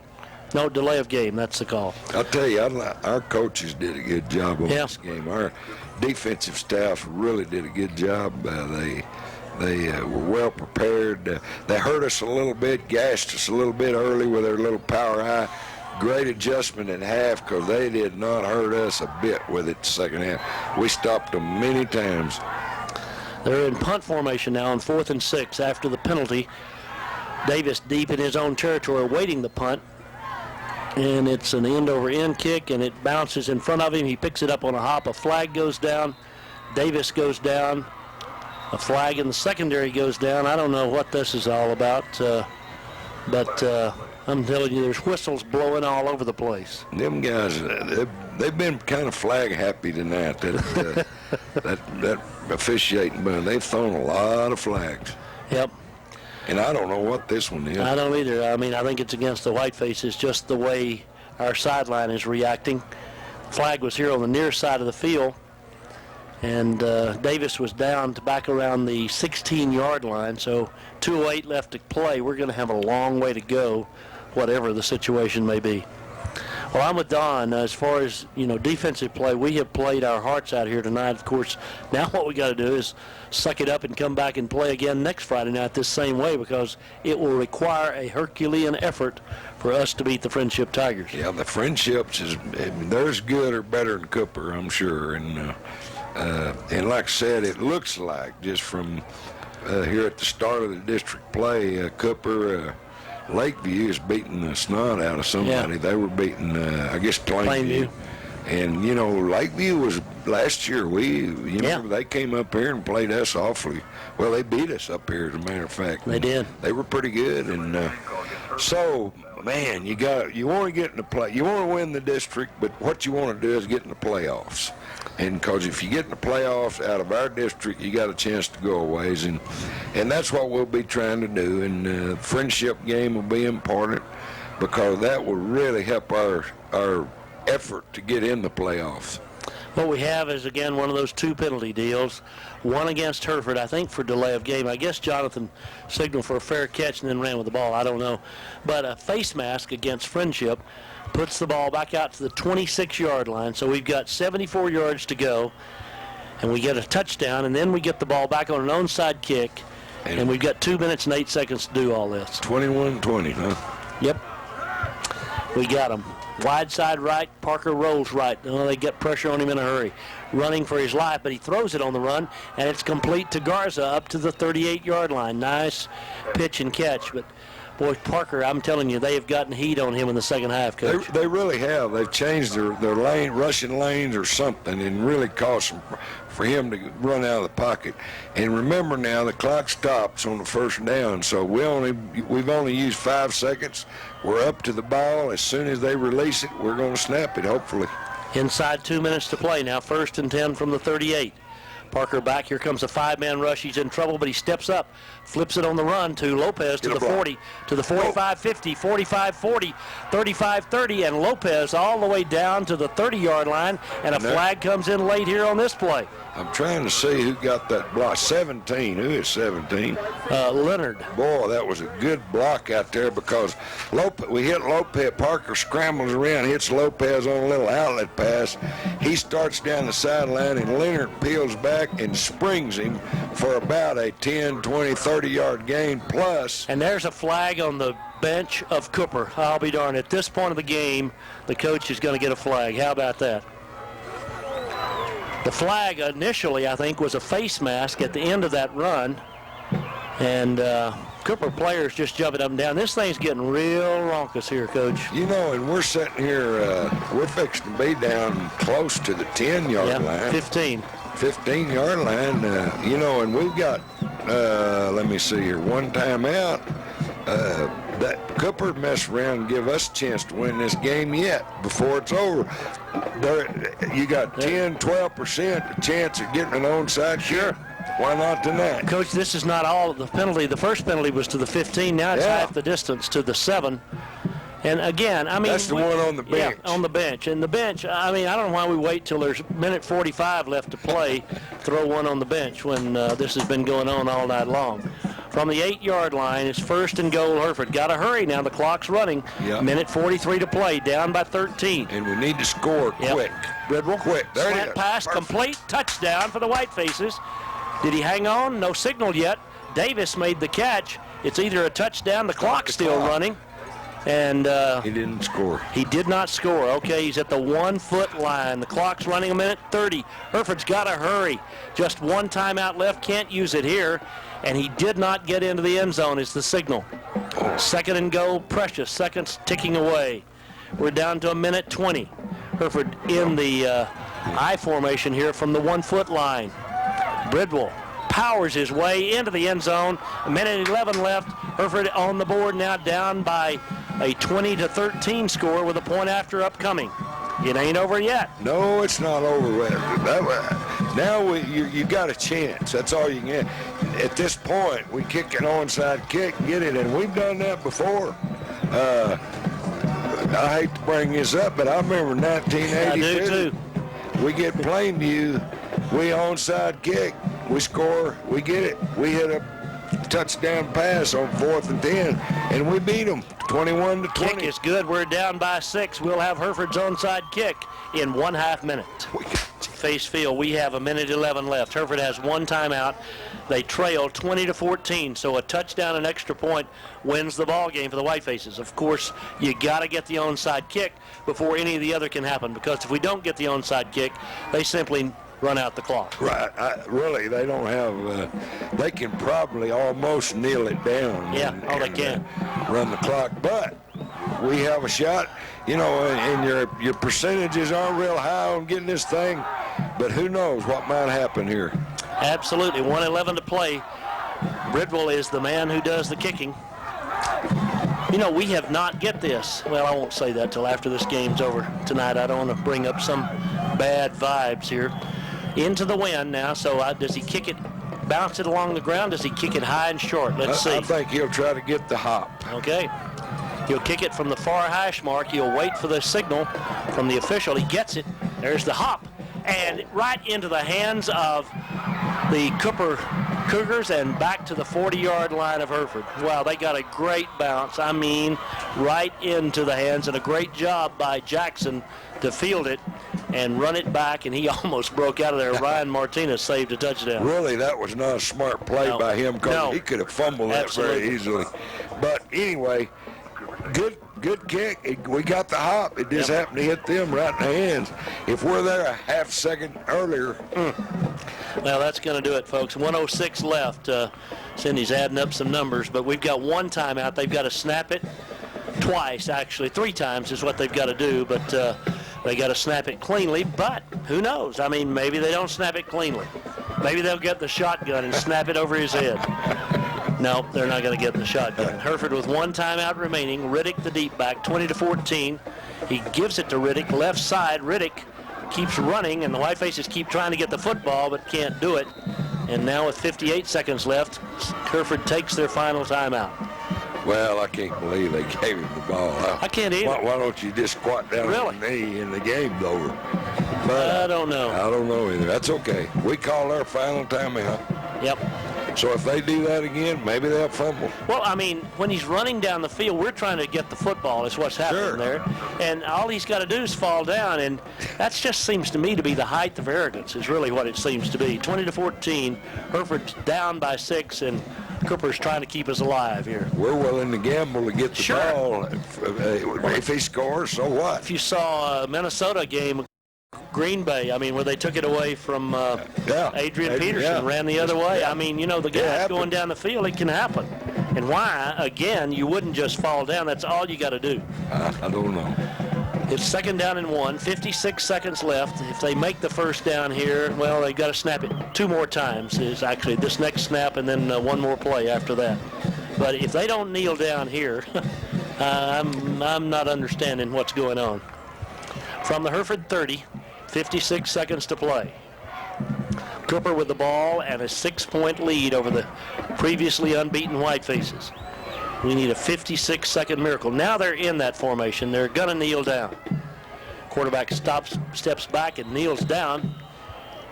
No, delay of game. That's the call. I'll tell you, our coaches did a good job on this game. Our defensive staff really did a good job. They were well prepared. They hurt us a little bit, gashed us a little bit early with their little power high. Great adjustment at half, because they did not hurt us a bit with it the second half. We stopped them many times. They're in punt formation now on 4th and 6 after the penalty. Davis deep in his own territory waiting the punt. And it's an end-over-end kick, and it bounces in front of him. He picks it up on a hop. A flag goes down. Davis goes down. A flag in the secondary goes down. I don't know what this is all about, but I'm telling you, there's whistles blowing all over the place. Them guys, they've been kind of flag happy tonight. That officiating, but they've thrown a lot of flags. Yep. And I don't know what this one is. I don't either. I mean, I think it's against the Whitefaces, just the way our sideline is reacting. Flag was here on the near side of the field, and Davis was down to back around the 16-yard line, so 2:08 left to play. We're going to have a long way to go, whatever the situation may be. Well, I'm with Don. As far as, defensive play, we have played our hearts out here tonight. Of course, now what we got to do is suck it up and come back and play again next Friday night this same way, because it will require a Herculean effort for us to beat the Friendship Tigers. Yeah, the Friendships, they're as good or better than Cooper, I'm sure. And like I said, it looks like just from here at the start of the district play, Cooper, Lakeview is beating the snot out of somebody. Yeah. They were beating, I guess, Plainview. And, Lakeview was last year. They came up here and played us awfully. Well, they beat us up here, as a matter of fact. They did. They were pretty good. And so, man, you want to get in the play. You want to win the district, but what you want to do is get in the playoffs. And because if you get in the playoffs out of our district, you got a chance to go a ways. And that's what we'll be trying to do. And the Friendship game will be important, because that will really help our effort to get in the playoffs. What we have is, again, one of those 2 penalty deals. One against Hereford, I think, for delay of game. I guess Jonathan signaled for a fair catch and then ran with the ball. I don't know. But a face mask against Friendship puts the ball back out to the 26-yard line. So we've got 74 yards to go, and we get a touchdown, and then we get the ball back on an onside kick, and we've got 2 minutes and 8 seconds to do all this. 21-20, huh? Yep. We got him. Wide side right, Parker rolls right. They get pressure on him in a hurry. Running for his life, but he throws it on the run, and it's complete to Garza up to the 38-yard line. Nice pitch and catch, but boy, Parker, I'm telling you, they have gotten heat on him in the second half, Coach. They really have. They've changed their lane, rushing lanes or something, and really caused for him to run out of the pocket. And remember now, the clock stops on the first down, so we've only used 5 seconds. We're up to the ball. As soon as they release it, we're going to snap it, hopefully. Inside 2 minutes to play now. 1st and 10 from the 38. Parker back. Here comes a 5-man rush. He's in trouble, but he steps up, flips it on the run to Lopez to the 40, to the 45-50, 45-40, 35-30, and Lopez all the way down to the 30-yard line, and a flag comes in late here on this play. I'm trying to see who got that block. 17. Who is 17? Leonard. Boy, that was a good block out there because we hit Lopez. Parker scrambles around, hits Lopez on a little outlet pass. He starts down the sideline, and Leonard peels back and springs him for about a 10, 20, 30-yard gain plus. And there's a flag on the bench of Cooper. I'll be darned. At this point of the game, the coach is going to get a flag. How about that? The flag initially, I think, was a face mask at the end of that run. And Cooper players just jumping up and down. This thing's getting real raucous here, Coach. You know, and we're sitting here, we're fixing to be down close to the 10-yard line. 15. 15-yard line, you know, and we've got, let me see here, one timeout. That Cooper mess around and give us a chance to win this game yet before it's over. You got 10, 12% chance of getting an onside. Sure. Why not tonight? Coach, this is not all the penalty. The first penalty was to the 15. Now it's half the distance to the 7. And again, I mean, that's the one on the bench. Yeah, on the bench. And the bench, I mean, I don't know why we wait till there's minute 45 left to play, throw one on the bench when this has been going on all night long. From the 8-yard line, it's 1st and goal, Hereford. Got to hurry now. The clock's running. Yep. Minute 43 to play, down by 13. And we need to score quick. Bridwell. Quick. There Slant pass, complete, touchdown for the Whitefaces. Did he hang on? No signal yet. Davis made the catch. It's either a touchdown, the clock's still running. And he didn't score. He did not score. Okay, he's at the 1-foot line. The clock's running a minute 30. Hereford's got to hurry. Just one timeout left. Can't use it here. And he did not get into the end zone is the signal. 2nd and goal, precious. Seconds ticking away. We're down to a minute 20. Hereford in the I formation here from the 1-foot line. Bridwell powers his way into the end zone. A minute 11 left. Hereford on the board now, down by a 20-13 score with a point after upcoming. It ain't over yet. No, it's not over yet. Now you got a chance. That's all you can get. At this point, we kick an onside kick, get it, and we've done that before. I hate to bring this up, but I remember 1982. I do too. We get Plainview, we onside kick, we score, we get it. We hit a touchdown pass on 4th and 10, and we beat them 21-20. Kick is good. We're down by 6. We'll have Hereford's onside kick in 1/2 minute. Face field, we have a minute 11 left. Hereford has one timeout. They trail 20-14, so a touchdown and extra point wins the ball game for the Whitefaces. Of course, you got to get the onside kick before any of the other can happen, because if we don't get the onside kick, they simply run out the clock. Right. Really, they don't have, they can probably almost kneel it down. Yeah, they can. Run the clock, but we have a shot. You know, and your percentages aren't real high on getting this thing, but who knows what might happen here. Absolutely. 1:11 to play. Bridwell is the man who does the kicking. You know, we have not get this. Well, I won't say that till after this game's over tonight. I don't want to bring up some bad vibes here. Into the wind now, so does he kick it, bounce it along the ground? Does he kick it high and short? Let's see. I think he'll try to get the hop. Okay. He'll kick it from the far hash mark. He'll wait for the signal from the official. He gets it. There's the hop. And right into the hands of the Cooper Cougars and back to the 40-yard line of Hereford. Wow, they got a great bounce. I mean, right into the hands, and a great job by Jackson to field it and run it back, and he almost broke out of there. Ryan Martinez saved a touchdown. Really, that was not a smart play by him, because he could have fumbled that very easily. But anyway, good kick. We got the hop. It just happened to hit them right in the hands. If we're there a half second earlier. Well, that's going to do it, folks. 1:06 left. Cindy's adding up some numbers, but we've got one timeout. They've got to snap it twice, actually. 3 times is what they've got to do, but they got to snap it cleanly. But who knows? I mean, maybe they don't snap it cleanly. Maybe they'll get the shotgun and snap it over his head. No, they're not going to get the shotgun. Hereford with one timeout remaining. Riddick, the deep back, 20-14. He gives it to Riddick, left side. Riddick keeps running, and the Whitefaces keep trying to get the football but can't do it. And now with 58 seconds left, Hereford takes their final timeout. Well, I can't believe they gave him the ball. I can't either. Why don't you just squat down on the knee and the game's over? But I don't know. I don't know either. That's okay. We call our final timeout. Yep. So if they do that again, maybe they'll fumble. Well, I mean, when he's running down the field, we're trying to get the football is what's happening there. And all he's got to do is fall down, and that just seems to me to be the height of arrogance is really what it seems to be. 20-14, Hereford's down by 6, and Cooper's trying to keep us alive here. We're willing to gamble to get the ball. If he scores, so what? If you saw a Minnesota game, Green Bay, I mean, where they took it away from Adrian Peterson, ran the other way. I mean, you know, the guy's going down the field, it can happen. And why, again, you wouldn't just fall down. That's all you got to do. I don't know. It's 2nd down and 1, 56 seconds left. If they make the first down here, well, they've got to snap it 2 more times. Is actually this next snap and then 1 more play after that. But if they don't kneel down here, I'm not understanding what's going on. From the Hereford 30, 56 seconds to play. Cooper with the ball and a 6-point lead over the previously unbeaten Whitefaces. We need a 56-second miracle. Now they're in that formation. They're going to kneel down. Quarterback steps back and kneels down,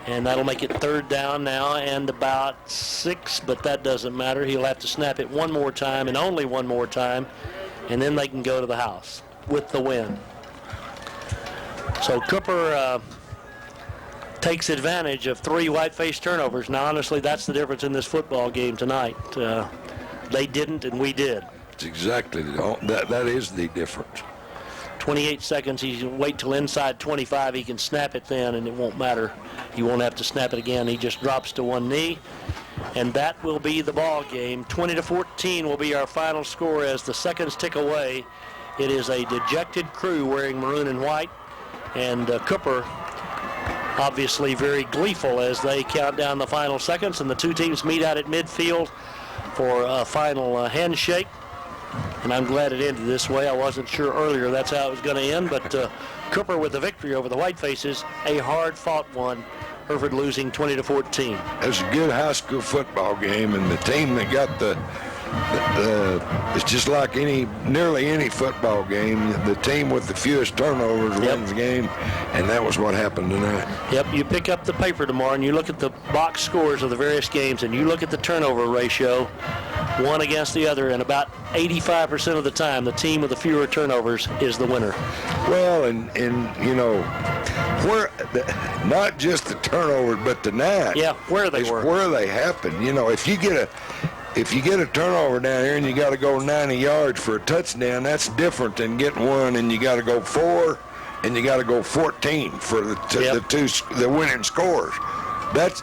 and that'll make it 3rd down now and about 6, but that doesn't matter. He'll have to snap it 1 more time and only 1 more time, and then they can go to the house with the win. So Cooper takes advantage of 3 Whiteface turnovers. Now, honestly, that's the difference in this football game tonight. They didn't, and we did. It's exactly that is the difference. 28 seconds. He wait till inside 25. He can snap it then, and it won't matter. He won't have to snap it again. He just drops to 1 knee, and that will be the ball game. 20-14 will be our final score as the seconds tick away. It is a dejected crew wearing maroon and white, and Cooper obviously very gleeful as they count down the final seconds, and the 2 teams meet out at midfield for a final handshake. And I'm glad it ended this way. I wasn't sure earlier that's how it was going to end, but Cooper with the victory over the Whitefaces, a hard-fought one. Hereford losing 20-14. It was a good high school football game, and the team that got it's just like nearly any football game. The team with the fewest turnovers wins the game, and that was what happened tonight. Yep, you pick up the paper tomorrow and you look at the box scores of the various games, and you look at the turnover ratio, one against the other, and about 85% of the time, the team with the fewer turnovers is the winner. Well, and you know, not just the turnovers, but tonight. Yeah, where they were. Where they happen. You know, if you get a turnover down here and you got to go 90 yards for a touchdown, that's different than getting one and you got to go 4 and you got to go 14 for the winning scores. That's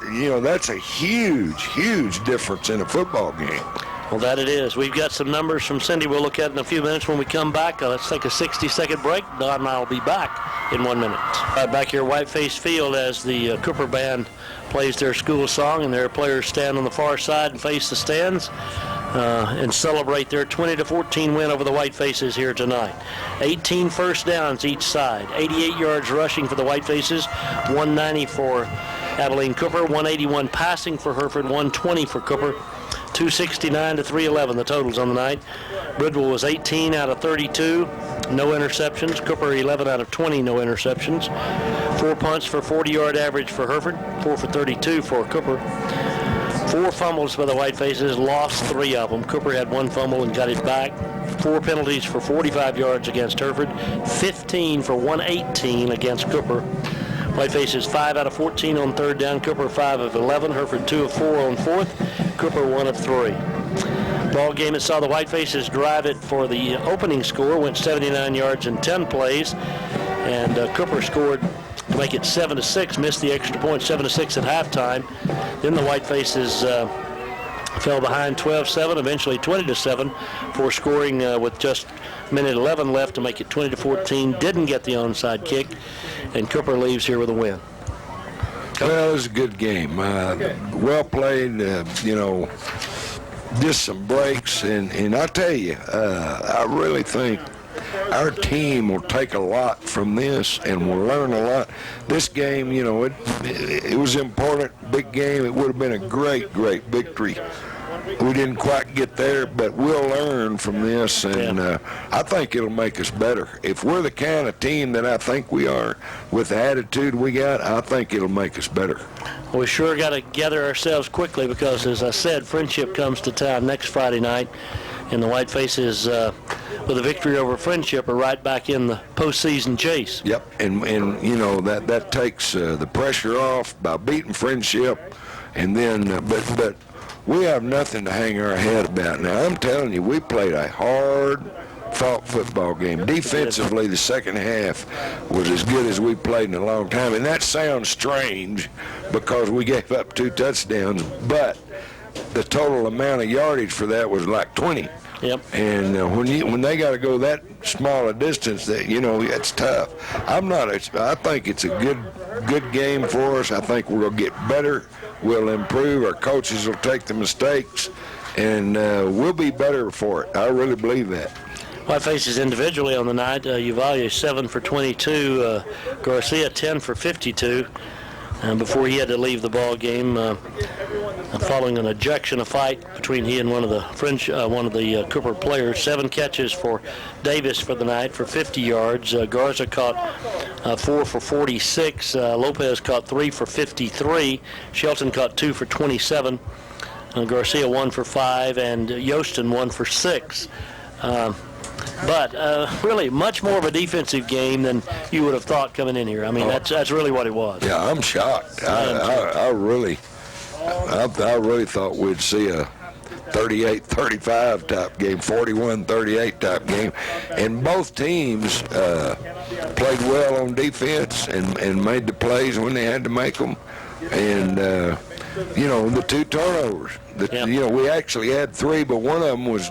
a huge difference in a football game. Well, that it is. We've got some numbers from Cindy we'll look at in a few minutes when we come back. Let's take a 60-second break. Don and I will be back in 1 minute. Back here at Whiteface Field as the Cooper Band plays their school song, and their players stand on the far side and face the stands and celebrate their 20-14 win over the Whitefaces here tonight. 18 first downs each side, 88 yards rushing for the Whitefaces, 190 for Abilene Cooper, 181 passing for Hereford, 120 for Cooper. 269 to 311, the totals on the night. Bridwell was 18 out of 32, no interceptions. Cooper 11 out of 20, no interceptions. 4 punts for 40-yard average for Hereford, 4 for 32 for Cooper. 4 fumbles by the Whitefaces, lost 3 of them. Cooper had 1 fumble and got it back. 4 penalties for 45 yards against Hereford, 15 for 118 against Cooper. Whitefaces 5 out of 14 on 3rd down. Cooper 5 of 11. Hereford 2 of 4 on 4th. Cooper 1 of 3. Ball game that saw the Whitefaces drive it for the opening score. Went 79 yards in 10 plays. And Cooper scored to make it 7-6. Missed the extra point, 7-6 at halftime. Then the Whitefaces fell behind 12-7, eventually 20-7 for scoring with just minute 11 left to make it 20-14. Didn't get the onside kick, and Cooper leaves here with a win. Well, it was a good game. Well played, just some breaks. And I tell you, I really think our team will take a lot from this and will learn a lot. This game, you know, it was important, big game. It would have been a great victory. We didn't quite get there, but we'll learn from this, and I think it'll make us better. If we're the kind of team that I think we are, with the attitude we got, I think it'll make us better. We sure got to gather ourselves quickly because, as I said, Friendship comes to town next Friday night, and the White Faces, with a victory over Friendship, are right back in the postseason chase. Yep, and you know, that takes the pressure off by beating Friendship, and then but we have nothing to hang our head about. Now, I'm telling you, we played a hard-fought football game. Defensively, the second half was as good as we played in a long time. And that sounds strange because we gave up 2 touchdowns, but the total amount of yardage for that was like 20. Yep. And when they got to go that small a distance, that, you know, it's tough. I think it's a good game for us. I think we're going to get better. We'll improve. Our coaches will take the mistakes, and we'll be better for it. I really believe that. White Faces individually on the night, Uvalde 7 for 22, Garcia 10 for 52. Before he had to leave the ball game, following an ejection, a fight between he and one of the Cooper players. 7 catches for Davis for the night for 50 yards. Garza caught 4 for 46. Lopez caught 3 for 53. Shelton caught 2 for 27. Garcia 1 for 5, and Yostin 1 for 6. But really, much more of a defensive game than you would have thought coming in here. I mean, that's really what it was. Yeah, I'm shocked. I really thought we'd see a 38-35 type game, 41-38 type game, and both teams played well on defense and made the plays when they had to make them. And you know, the 2 turnovers. You know, we actually had 3, but one of them was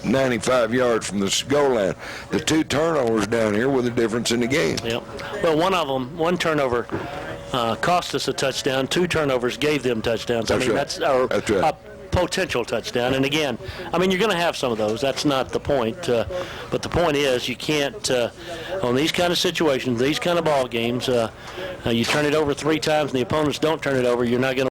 95 yards from the goal line. The 2 turnovers down here were the difference in the game. Yep. Well, one turnover cost us a touchdown. 2 turnovers gave them touchdowns. That's right. That's our That's right. potential touchdown. And again, I mean, you're going to have some of those. That's not the point. But the point is, you can't, on these kind of situations, these kind of ball games, you turn it over 3 times and the opponents don't turn it over, you're not going to